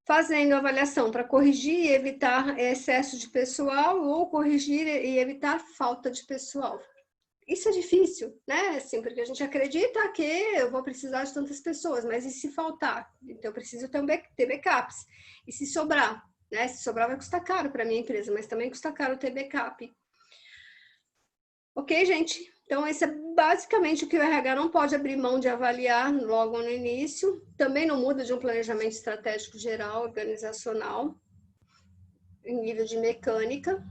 fazendo avaliação para corrigir e evitar excesso de pessoal ou corrigir e evitar falta de pessoal. Isso é difícil, né? Assim, porque a gente acredita que eu vou precisar de tantas pessoas, mas e se faltar? Então, eu preciso também ter backups. E se sobrar? Né? Se sobrar, vai custar caro para a minha empresa, mas também custa caro ter backup. Ok, gente? Então, esse é basicamente o que o RH não pode abrir mão de avaliar logo no início. Também não muda de um planejamento estratégico geral, organizacional, em nível de mecânica.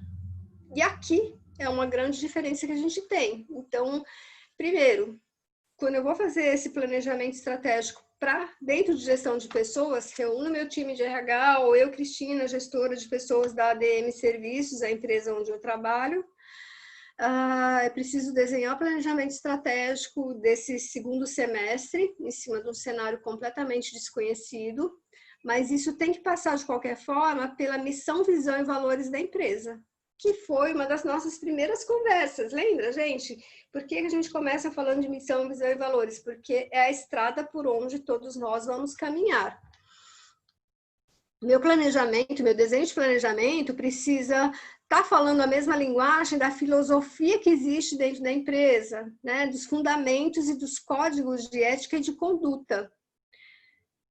E aqui é uma grande diferença que a gente tem. Então, primeiro, quando eu vou fazer esse planejamento estratégico para dentro de gestão de pessoas, reúno meu time de RH, ou eu, Cristina, gestora de pessoas da ADM Serviços, a empresa onde eu trabalho. É preciso desenhar o planejamento estratégico desse segundo semestre, em cima de um cenário completamente desconhecido, mas isso tem que passar, de qualquer forma, pela missão, visão e valores da empresa, que foi uma das nossas primeiras conversas. Lembra, gente? Por que a gente começa falando de missão, visão e valores? Porque é a estrada por onde todos nós vamos caminhar. Meu planejamento, meu desenho de planejamento precisa estar falando a mesma linguagem da filosofia que existe dentro da empresa, né? Dos fundamentos e dos códigos de ética e de conduta.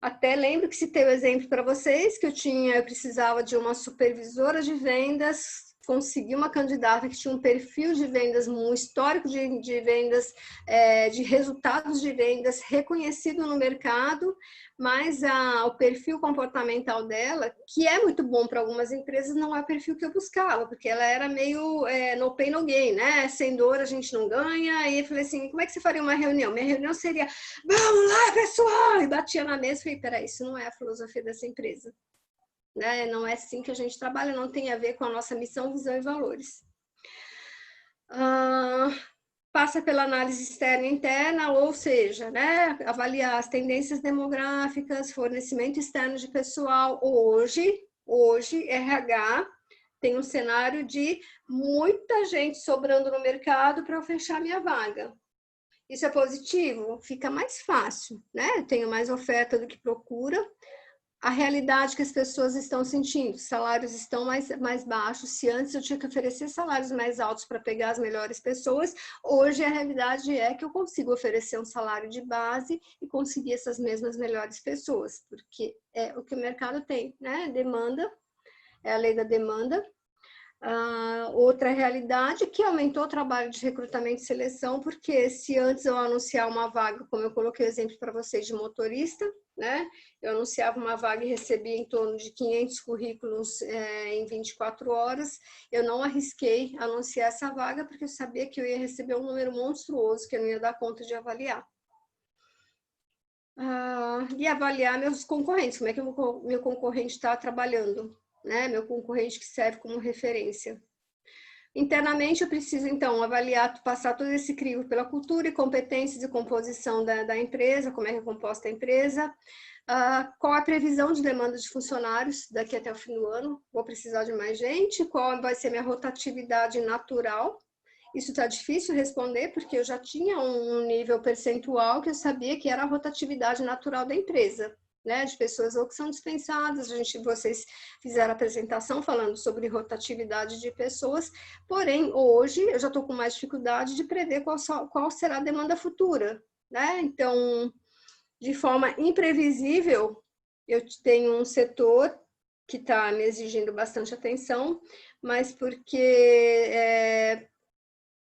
Até lembro que citei o exemplo para vocês, que eu precisava de uma supervisora de vendas, consegui uma candidata que tinha um perfil de vendas, um histórico de vendas, de resultados de vendas reconhecido no mercado, mas o perfil comportamental dela, que é muito bom para algumas empresas, não é o perfil que eu buscava, porque ela era meio no pain, no gain, né? Sem dor a gente não ganha. E eu falei assim, como é que você faria uma reunião? Minha reunião seria, vamos lá, pessoal! E batia na mesa e falei, peraí, isso não é a filosofia dessa empresa. Né? Não é assim que a gente trabalha, não tem a ver com a nossa missão, visão e valores. Passa pela análise externa e interna, ou seja, né, avaliar as tendências demográficas, fornecimento externo de pessoal. Hoje, RH tem um cenário de muita gente sobrando no mercado para eu fechar minha vaga. Isso é positivo? Fica mais fácil, né? Eu tenho mais oferta do que procura. A realidade que as pessoas estão sentindo, salários estão mais baixos. Se antes eu tinha que oferecer salários mais altos para pegar as melhores pessoas, hoje a realidade é que eu consigo oferecer um salário de base e conseguir essas mesmas melhores pessoas, porque é o que o mercado tem, né? Demanda, é a lei da demanda. Outra realidade que aumentou o trabalho de recrutamento e seleção, porque se antes eu anunciar uma vaga, como eu coloquei o exemplo para vocês de motorista, né? Eu anunciava uma vaga e recebia em torno de 500 currículos em 24 horas. Eu não arrisquei anunciar essa vaga porque eu sabia que eu ia receber um número monstruoso que eu não ia dar conta de avaliar. E avaliar meus concorrentes, como é que o meu concorrente está trabalhando, né? Meu concorrente que serve como referência. Internamente, eu preciso, então, avaliar, passar todo esse crivo pela cultura e competências e composição da empresa, como é que é composta a empresa, qual a previsão de demanda de funcionários daqui até o fim do ano, vou precisar de mais gente, qual vai ser minha rotatividade natural. Isso está difícil responder, porque eu já tinha um nível percentual que eu sabia que era a rotatividade natural da empresa. Né, de pessoas ou que são dispensadas. Vocês fizeram a apresentação falando sobre rotatividade de pessoas, porém, hoje eu já estou com mais dificuldade de prever qual será a demanda futura. Né? Então, de forma imprevisível, eu tenho um setor que está me exigindo bastante atenção, mas porque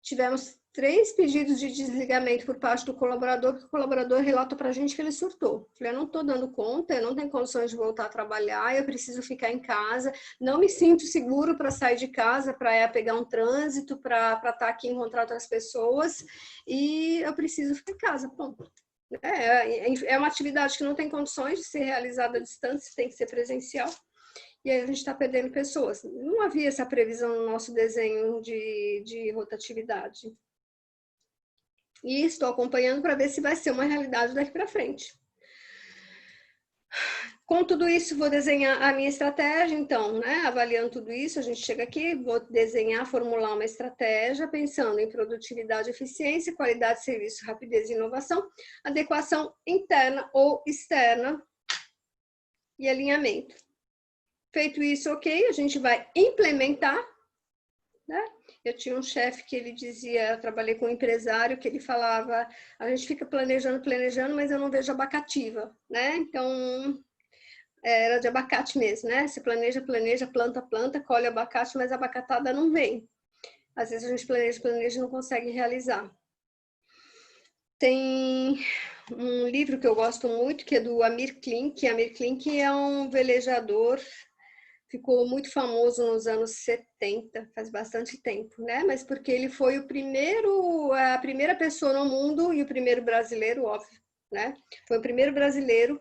tivemos 3 pedidos de desligamento por parte do colaborador, porque o colaborador relata para a gente que ele surtou. Falei, eu não estou dando conta, eu não tenho condições de voltar a trabalhar, eu preciso ficar em casa, não me sinto seguro para sair de casa, para pegar um trânsito, para estar aqui e encontrar outras pessoas, e eu preciso ficar em casa, ponto. É uma atividade que não tem condições de ser realizada à distância, tem que ser presencial. E aí a gente está perdendo pessoas. Não havia essa previsão no nosso desenho de rotatividade. E estou acompanhando para ver se vai ser uma realidade daqui para frente. Com tudo isso, vou desenhar a minha estratégia, então, né? Avaliando tudo isso, a gente chega aqui, vou desenhar, formular uma estratégia, pensando em produtividade, eficiência, qualidade de serviço, rapidez e inovação, adequação interna ou externa e alinhamento. Feito isso, ok, a gente vai implementar, né? Eu tinha um chefe que ele dizia, eu trabalhei com um empresário, que ele falava, a gente fica planejando, mas eu não vejo abacativa, né? Então, era de abacate mesmo, né? Você planeja, planta, colhe abacate, mas a abacatada não vem. Às vezes a gente planeja e não consegue realizar. Tem um livro que eu gosto muito, que é do Amir Klink. Amir Klink é um velejador, ficou muito famoso nos anos 70, faz bastante tempo, né? Mas porque ele foi a primeira pessoa no mundo e o primeiro brasileiro, óbvio, né? Foi o primeiro brasileiro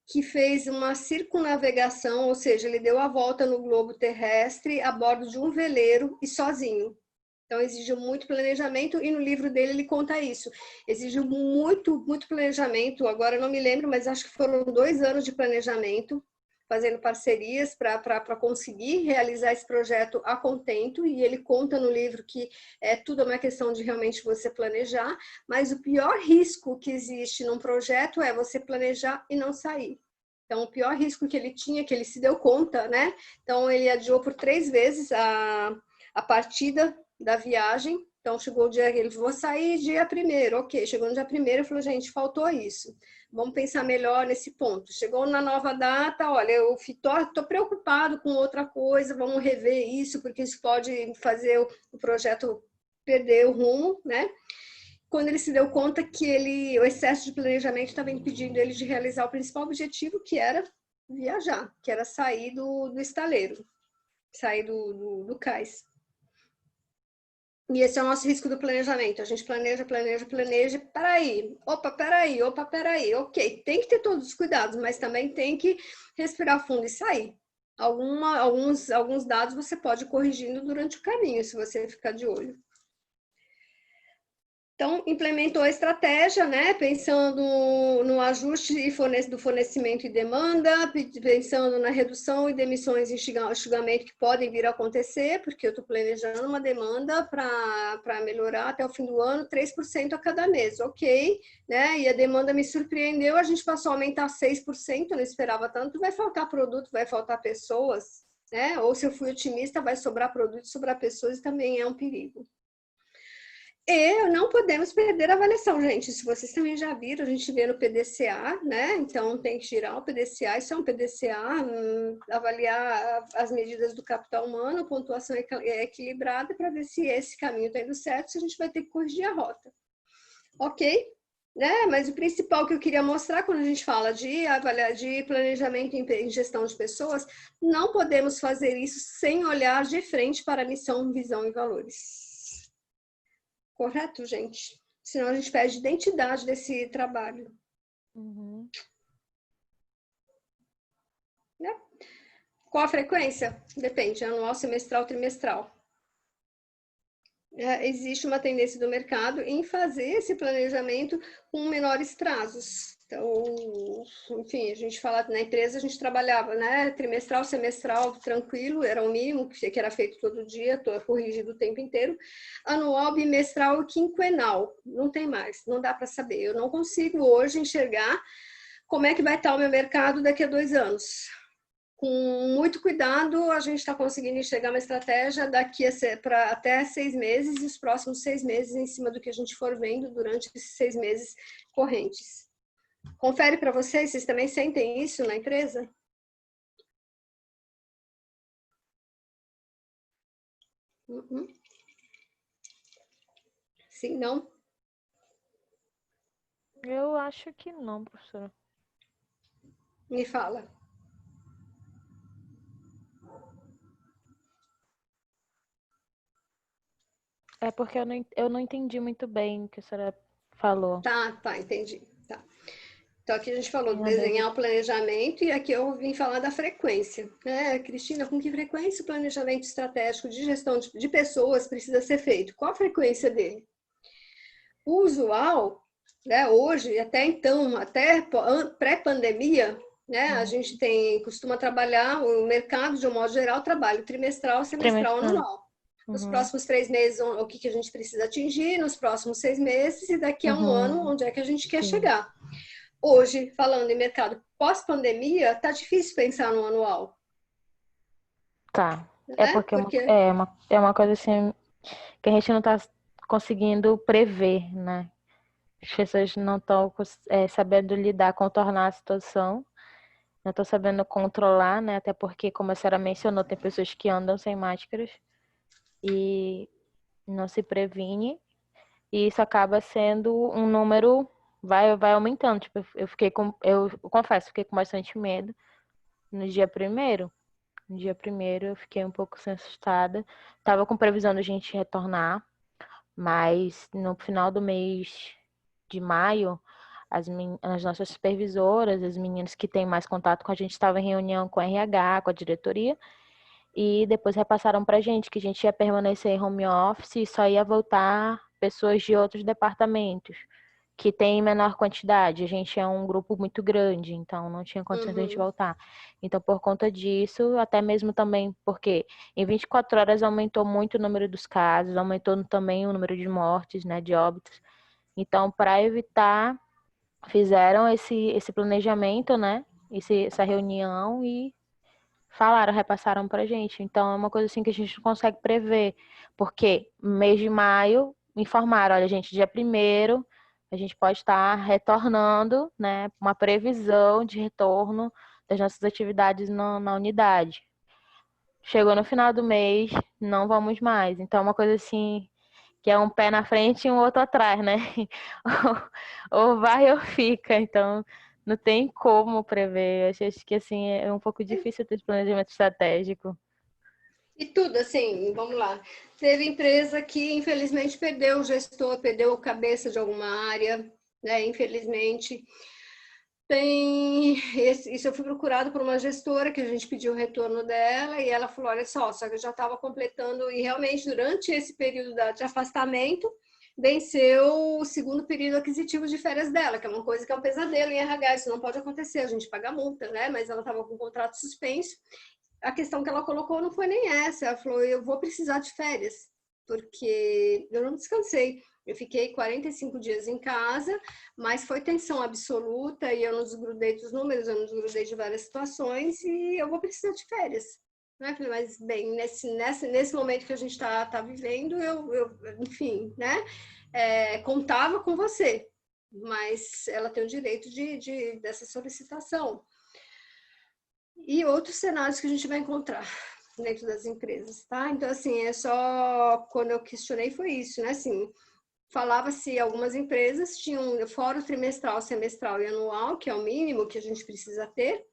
que fez uma circunnavegação, ou seja, ele deu a volta no globo terrestre a bordo de um veleiro e sozinho. Então, exigiu muito planejamento e no livro dele ele conta isso. Exigiu muito, muito planejamento. Agora eu não me lembro, mas acho que foram 2 anos de planejamento, fazendo parcerias para conseguir realizar esse projeto a contento. E ele conta no livro que tudo é uma questão de realmente você planejar, mas o pior risco que existe num projeto é você planejar e não sair. Então, o pior risco que ele tinha, que ele se deu conta, né? Então, ele adiou por 3 vezes a partida da viagem. Então, chegou o dia que ele falou, vou sair dia 1º. Ok, chegou no dia 1º, ele falou, gente, faltou isso. Vamos pensar melhor nesse ponto. Chegou na nova data, olha, eu estou preocupado com outra coisa, vamos rever isso, porque isso pode fazer o projeto perder o rumo, né? Quando ele se deu conta que o excesso de planejamento estava impedindo ele de realizar o principal objetivo, que era viajar, que era sair do estaleiro, sair do cais. E esse é o nosso risco do planejamento. A gente planeja, peraí. Ok, tem que ter todos os cuidados, mas também tem que respirar fundo e sair. Alguns dados você pode ir corrigindo durante o caminho, se você ficar de olho. Então, implementou a estratégia, né? Pensando no ajuste do fornecimento e demanda, pensando na redução e demissões e enxugamento que podem vir a acontecer, porque eu estou planejando uma demanda para melhorar até o fim do ano 3% a cada mês, ok? Né? E a demanda me surpreendeu, a gente passou a aumentar 6%, não esperava tanto, vai faltar produto, vai faltar pessoas, né? Ou se eu fui otimista, vai sobrar produto, sobrar pessoas, também é um perigo. E não podemos perder a avaliação, gente. Se vocês também já viram, a gente vê no PDCA, né? Então tem que tirar o PDCA, isso é um PDCA, avaliar as medidas do capital humano, pontuação equilibrada, para ver se esse caminho está indo certo, se a gente vai ter que corrigir a rota. Ok? Né? Mas o principal que eu queria mostrar quando a gente fala de planejamento em gestão de pessoas, não podemos fazer isso sem olhar de frente para a missão, visão e valores. Correto, gente? Senão a gente perde identidade desse trabalho. Uhum. Né? Qual a frequência? Depende, anual, semestral, trimestral. Existe uma tendência do mercado em fazer esse planejamento com menores prazos. Então, enfim, a gente fala na empresa, a gente trabalhava, né, trimestral, semestral, tranquilo, era o mínimo que era feito todo dia, corrigido o tempo inteiro. Anual, bimestral e quinquenal, não tem mais, não dá para saber. Eu não consigo hoje enxergar como é que vai estar o meu mercado daqui a 2 anos. Com muito cuidado, a gente está conseguindo enxergar uma estratégia daqui para até 6 meses e os próximos 6 meses em cima do que a gente for vendo durante esses 6 meses correntes. Confere para vocês também sentem isso na empresa? Sim, não? Eu acho que não, professora. Me fala. É porque eu não entendi muito bem o que a senhora falou. Tá, entendi. Tá. Então, aqui a gente falou de Tenho dúvida. desenhar o planejamento e aqui eu vim falar da frequência. Né? Cristina, com que frequência o planejamento estratégico de gestão de pessoas precisa ser feito? Qual a frequência dele? O usual, né, hoje, até então, até pré-pandemia, né, a gente costuma trabalhar, o mercado, de um modo geral, trabalho trimestral, semestral, Trimestral. anual. Nos Uhum. próximos 3 meses, o que a gente precisa atingir, nos próximos 6 meses, e daqui a um ano, Uhum. onde é que a gente quer Sim. chegar. Hoje, falando em mercado pós-pandemia, tá difícil pensar no anual, Tá. É né? porque Porque é uma coisa assim que a gente não está conseguindo prever, né? As pessoas não estão sabendo lidar, contornar a situação, não estão sabendo controlar, né? Até porque, como a senhora mencionou, tem pessoas que andam sem máscaras e não se previne, e isso acaba sendo um número, vai aumentando. Tipo, eu confesso, fiquei com bastante medo no dia primeiro. No dia primeiro eu fiquei um pouco assim, assustada. Tava com previsão de a gente retornar, mas no final do mês de maio, as nossas supervisoras, as meninas que têm mais contato com a gente, estavam em reunião com a RH, com a diretoria, e depois repassaram pra gente que a gente ia permanecer em home office e só ia voltar pessoas de outros departamentos, que tem menor quantidade. A gente é um grupo muito grande, então não tinha condições de a gente voltar. Então, por conta disso, até mesmo também porque em 24 horas aumentou muito o número dos casos, aumentou também o número de mortes, né, de óbitos. Então, para evitar, fizeram esse planejamento, né, essa reunião e falaram, repassaram pra gente. Então, é uma coisa assim que a gente não consegue prever, porque mês de maio informaram, olha, gente, dia primeiro a gente pode estar retornando, né, uma previsão de retorno das nossas atividades na unidade. Chegou no final do mês, não vamos mais. Então, é uma coisa assim que é um pé na frente e um outro atrás, né? Ou vai ou fica. Então, não tem como prever. Acho que assim é um pouco difícil ter esse planejamento estratégico. e tudo, assim, vamos lá. Teve empresa que, infelizmente, perdeu o gestor, perdeu a cabeça de alguma área, né? Infelizmente. Isso eu fui procurado por uma gestora que a gente pediu o retorno dela e ela falou, olha só que eu já estava completando e realmente durante esse período de afastamento venceu o segundo período aquisitivo de férias dela, que é uma coisa que é um pesadelo em RH, isso não pode acontecer, a gente paga multa, né? Mas ela estava com o contrato suspenso. A questão que ela colocou não foi nem essa, ela falou, eu vou precisar de férias, porque eu não descansei. Eu fiquei 45 dias em casa, mas foi tensão absoluta e eu não desgrudei dos números, eu não desgrudei de várias situações e eu vou precisar de férias. Né? Mas, bem, nesse momento que a gente está vivendo, enfim, né? Contava com você, mas ela tem o direito dessa solicitação. E outros cenários que a gente vai encontrar dentro das empresas, tá? Então, assim, é só quando eu questionei foi isso, né? Assim, falava-se algumas empresas tinham fora o trimestral, semestral e anual, que é o mínimo que a gente precisa ter,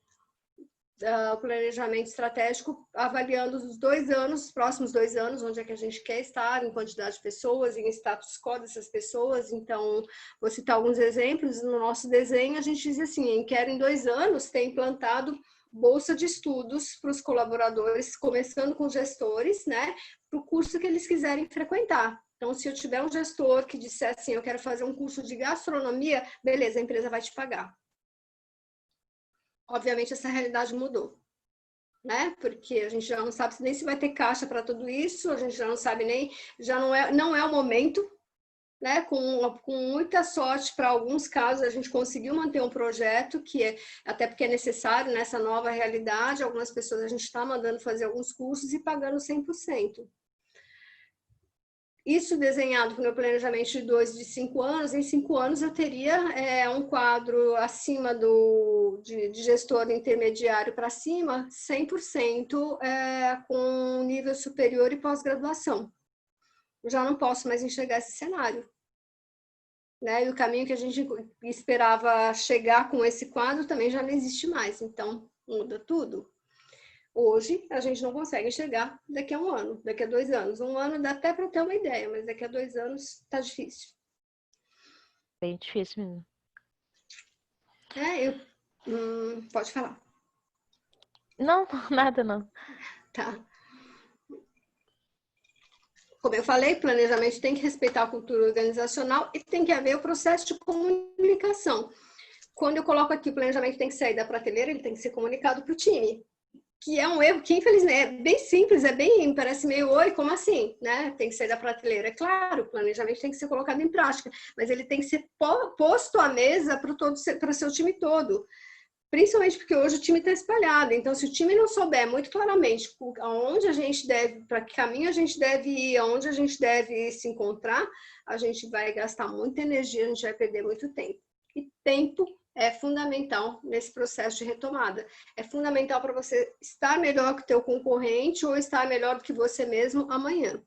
o planejamento estratégico avaliando os 2 anos, os próximos 2 anos, onde é que a gente quer estar, em quantidade de pessoas, em status quo dessas pessoas. Então, vou citar alguns exemplos. No nosso desenho, a gente diz assim, quero em 2 anos ter implantado bolsa de estudos para os colaboradores, começando com gestores, né, para o curso que eles quiserem frequentar. Então, se eu tiver um gestor que disser assim, eu quero fazer um curso de gastronomia, beleza, a empresa vai te pagar. Obviamente, essa realidade mudou, né? Porque a gente já não sabe nem se vai ter caixa para tudo isso, a gente já não sabe nem, já não é o momento, né? Com muita sorte, para alguns casos, a gente conseguiu manter um projeto que até porque é necessário nessa nova realidade, algumas pessoas a gente está mandando fazer alguns cursos e pagando 100%. Isso desenhado para o meu planejamento de 5 anos, em 5 anos eu teria um quadro acima de gestor intermediário para cima, 100% com nível superior e pós-graduação. Eu já não posso mais enxergar esse cenário. né? E o caminho que a gente esperava chegar com esse quadro também já não existe mais. Então, muda tudo. Hoje, a gente não consegue enxergar daqui a um ano, daqui a 2 anos. Um ano dá até para ter uma ideia, mas daqui a 2 anos está difícil. Bem difícil mesmo. Pode falar. Não, nada não. Tá. Como eu falei, planejamento tem que respeitar a cultura organizacional e tem que haver o processo de comunicação. Quando eu coloco aqui o planejamento tem que sair da prateleira, ele tem que ser comunicado para o time. Que é um erro que, infelizmente, é bem simples, parece meio, oi, como assim? Né? Tem que sair da prateleira. É claro, o planejamento tem que ser colocado em prática, mas ele tem que ser posto à mesa para o seu time todo. Principalmente porque hoje o time está espalhado. Então, se o time não souber muito claramente aonde a gente deve, para que caminho a gente deve ir, aonde a gente deve se encontrar, a gente vai gastar muita energia, a gente vai perder muito tempo. E tempo é fundamental nesse processo de retomada. É fundamental para você estar melhor que o teu concorrente ou estar melhor do que você mesmo amanhã.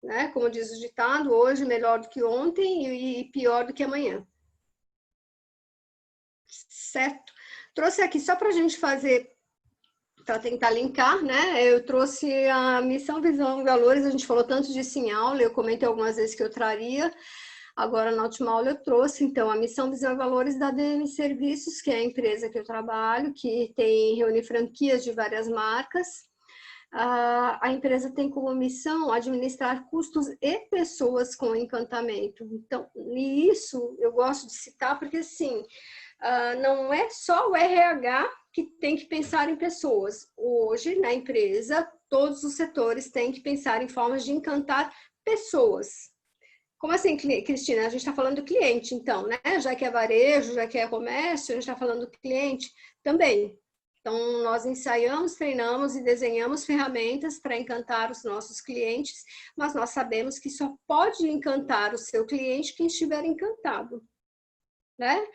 Né? Como diz o ditado, hoje melhor do que ontem e pior do que amanhã. Certo? Trouxe aqui só para a gente fazer, para tentar linkar, né? Eu trouxe a missão, visão e valores. A gente falou tanto disso em aula, eu comentei algumas vezes que eu traria. Agora, na última aula, eu trouxe, então, a missão, visão e valores da DM Serviços, que é a empresa que eu trabalho, que reúne franquias de várias marcas. A empresa tem como missão administrar custos e pessoas com encantamento. Então, isso eu gosto de citar, porque, assim, não é só o RH que tem que pensar em pessoas. Hoje, na empresa, todos os setores têm que pensar em formas de encantar pessoas. Como assim, Cristina? A gente está falando do cliente, então, né? Já que é varejo, já que é comércio, a gente está falando do cliente também. Então, nós ensaiamos, treinamos e desenhamos ferramentas para encantar os nossos clientes, mas nós sabemos que só pode encantar o seu cliente quem estiver encantado, né?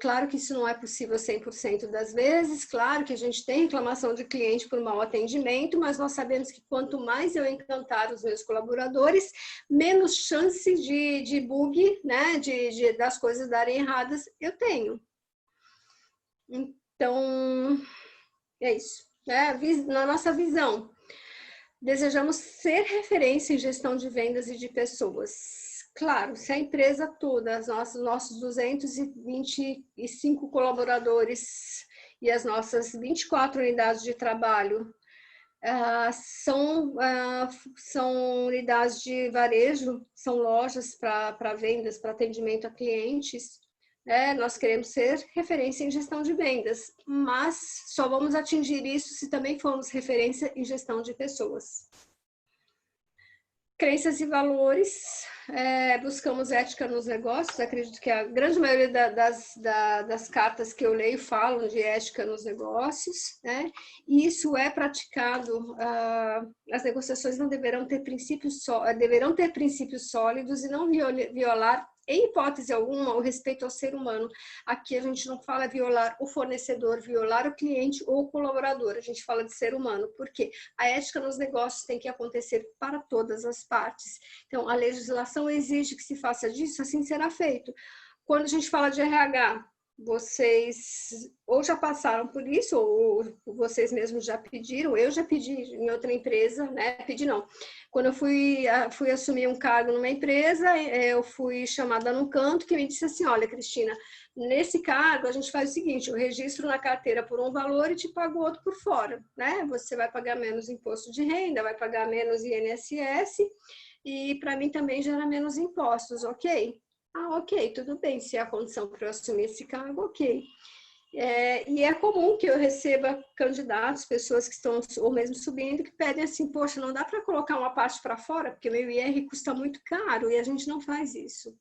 Claro que isso não é possível 100% das vezes, claro que a gente tem reclamação de cliente por mau atendimento, mas nós sabemos que quanto mais eu encantar os meus colaboradores, menos chance de bug, né, das coisas darem erradas eu tenho. Então, é isso. Né? Na nossa visão, desejamos ser referência em gestão de vendas e de pessoas. Claro, se a empresa toda, nossos 225 colaboradores e as nossas 24 unidades de trabalho são unidades de varejo, são lojas para vendas, para atendimento a clientes, né? Nós queremos ser referência em gestão de vendas, mas só vamos atingir isso se também formos referência em gestão de pessoas. Crenças e valores, buscamos ética nos negócios, acredito que a grande maioria das cartas que eu leio falam de ética nos negócios, né? E isso é praticado, as negociações não deverão ter princípios sólidos e não violar, em hipótese alguma, o respeito ao ser humano. Aqui a gente não fala violar o fornecedor, violar o cliente ou o colaborador, a gente fala de ser humano. Por quê? A ética nos negócios tem que acontecer para todas as partes. Então, a legislação exige que se faça disso, assim será feito. Quando a gente fala de RH, vocês ou já passaram por isso, ou vocês mesmos já pediram, eu já pedi em outra empresa, né? Pedi não. Quando eu fui assumir um cargo numa empresa, eu fui chamada num canto que me disse assim, olha, Cristina, nesse cargo a gente faz o seguinte, eu registro na carteira por um valor e te pago outro por fora, né? Você vai pagar menos imposto de renda, vai pagar menos INSS e para mim também gera menos impostos, ok? Ah, ok, tudo bem, se é a condição para eu assumir esse cargo, ok. E é comum que eu receba candidatos, pessoas que estão ou mesmo subindo, que pedem assim, poxa, não dá para colocar uma parte para fora, porque meu IR custa muito caro e a gente não faz isso.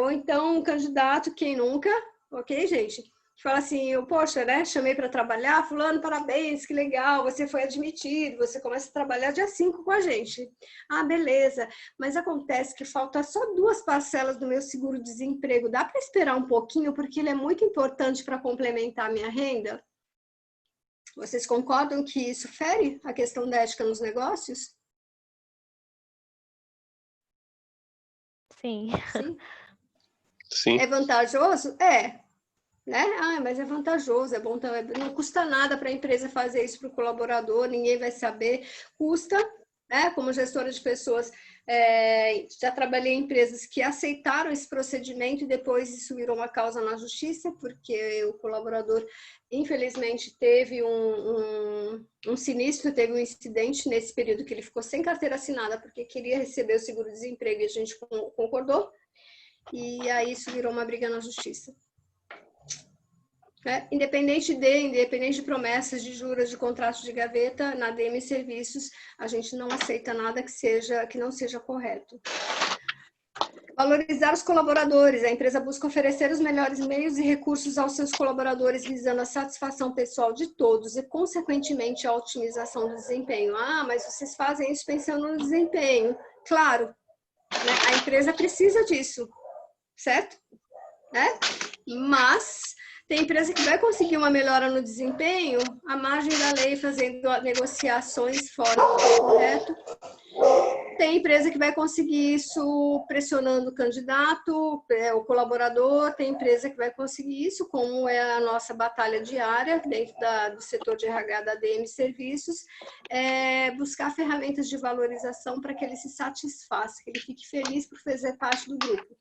Ou então um candidato, quem nunca, ok, gente? Que fala assim, poxa, né, chamei para trabalhar, fulano, parabéns, que legal, você foi admitido, você começa a trabalhar dia 5 com a gente. Ah, beleza, mas acontece que falta só 2 parcelas do meu seguro-desemprego, dá para esperar um pouquinho, porque ele é muito importante para complementar a minha renda? Vocês concordam que isso fere a questão da ética nos negócios? Sim. Sim. Sim. É vantajoso? É. Né? Ah, mas é vantajoso, é bom, não custa nada para a empresa fazer isso para o colaborador, ninguém vai saber, custa, né? Como gestora de pessoas, já trabalhei em empresas que aceitaram esse procedimento e depois isso virou uma causa na justiça, porque o colaborador, infelizmente, teve um sinistro, teve um incidente nesse período que ele ficou sem carteira assinada porque queria receber o seguro-desemprego e a gente concordou, e aí isso virou uma briga na justiça. Independente de promessas, de juros, de contratos de gaveta, na DM Serviços, a gente não aceita nada que não seja correto. Valorizar os colaboradores. A empresa busca oferecer os melhores meios e recursos aos seus colaboradores, visando a satisfação pessoal de todos e, consequentemente, a otimização do desempenho. Ah, mas vocês fazem isso pensando no desempenho. Claro, né? A empresa precisa disso, certo? Mas tem empresa que vai conseguir uma melhora no desempenho, à margem da lei, fazendo negociações fora do correto. Tem empresa que vai conseguir isso pressionando o candidato, o colaborador, tem empresa que vai conseguir isso, como é a nossa batalha diária dentro do setor de RH da DM Serviços, buscar ferramentas de valorização para que ele se satisfaça, que ele fique feliz por fazer parte do grupo.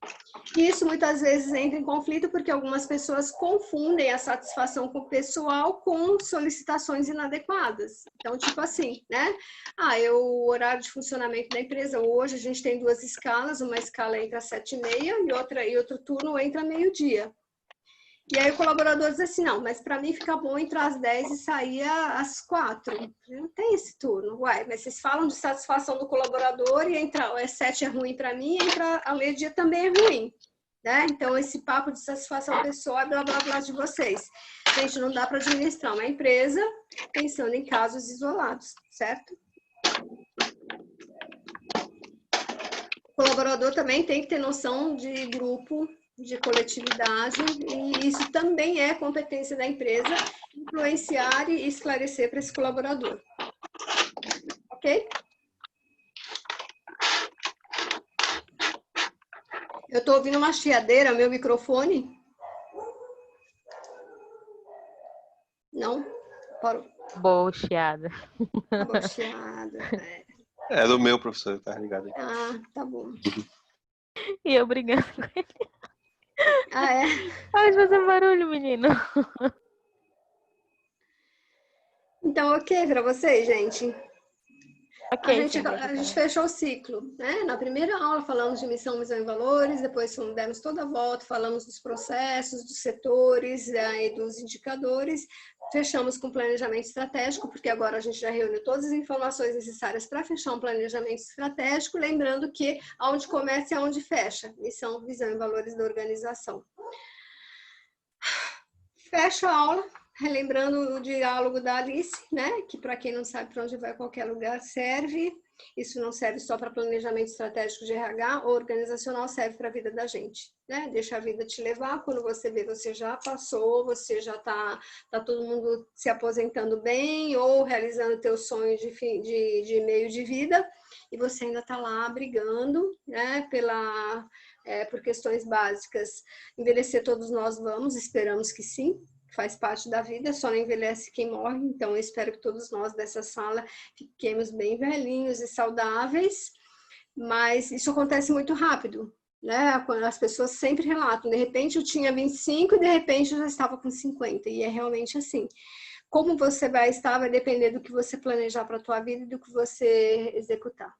E isso muitas vezes entra em conflito porque algumas pessoas confundem a satisfação com o pessoal com solicitações inadequadas. Então, tipo assim, né? O horário de funcionamento da empresa, hoje a gente tem 2 escalas, uma escala entra às 7h30 e outro turno entra meio-dia. E aí o colaborador diz assim, não, mas para mim fica bom entrar às 10 e sair às 4. Não tem esse turno. Uai, mas vocês falam de satisfação do colaborador e entrar às 7 é ruim para mim e entrar ao meio-dia também é ruim. Né? Então, esse papo de satisfação pessoal é blá, blá, blá de vocês. Gente, não dá para administrar uma empresa pensando em casos isolados, certo? O colaborador também tem que ter noção de grupo, de coletividade, e isso também é competência da empresa, influenciar e esclarecer para esse colaborador. Ok? Eu estou ouvindo uma chiadeira, meu microfone? Não? Parou. Boa chiada. Boa chiada, É do meu, professor, tá ligado aí. Ah, tá bom. E eu brigando com ele. Ah, é? Faz fazer barulho, menino. Então, ok para vocês, gente? Ok, A gente fechou o ciclo, né? Na primeira aula falamos de missão, visão e valores, depois demos toda a volta, falamos dos processos, dos setores e dos indicadores, fechamos com planejamento estratégico, porque agora a gente já reuniu todas as informações necessárias para fechar um planejamento estratégico, lembrando que aonde começa é onde fecha, missão, visão e valores da organização. Fecha a aula, relembrando o diálogo da Alice, né? Que para quem não sabe para onde vai qualquer lugar serve. Isso não serve só para planejamento estratégico de RH, ou organizacional, serve para a vida da gente, né? Deixa a vida te levar, quando você vê, você já passou, você já tá todo mundo se aposentando bem, ou realizando teus sonhos de meio de vida, e você ainda tá lá brigando, né? Por questões básicas. Envelhecer todos nós vamos, esperamos que sim, faz parte da vida, só não envelhece quem morre, então eu espero que todos nós dessa sala fiquemos bem velhinhos e saudáveis, mas isso acontece muito rápido, né? As pessoas sempre relatam, de repente eu tinha 25 e de repente eu já estava com 50, e é realmente assim. Como você vai estar vai depender do que você planejar para a tua vida e do que você executar.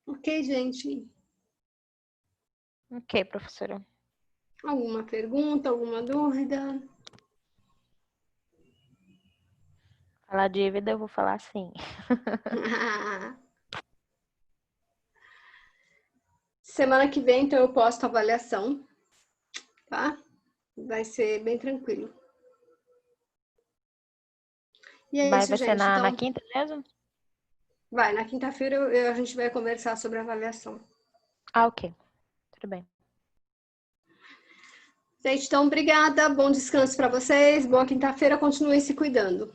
Ok, gente? Ok, professora. Alguma pergunta, alguma dúvida? Falar dívida, eu vou falar sim. Semana que vem, então, eu posto a avaliação, tá? Vai ser bem tranquilo. E é isso, Vai gente. ser na Então, quinta mesmo? vai, na quinta-feira a gente vai conversar sobre a avaliação. Ah, ok. Tudo bem. Gente, então, obrigada. Bom descanso para vocês. Boa quinta-feira. Continuem se cuidando.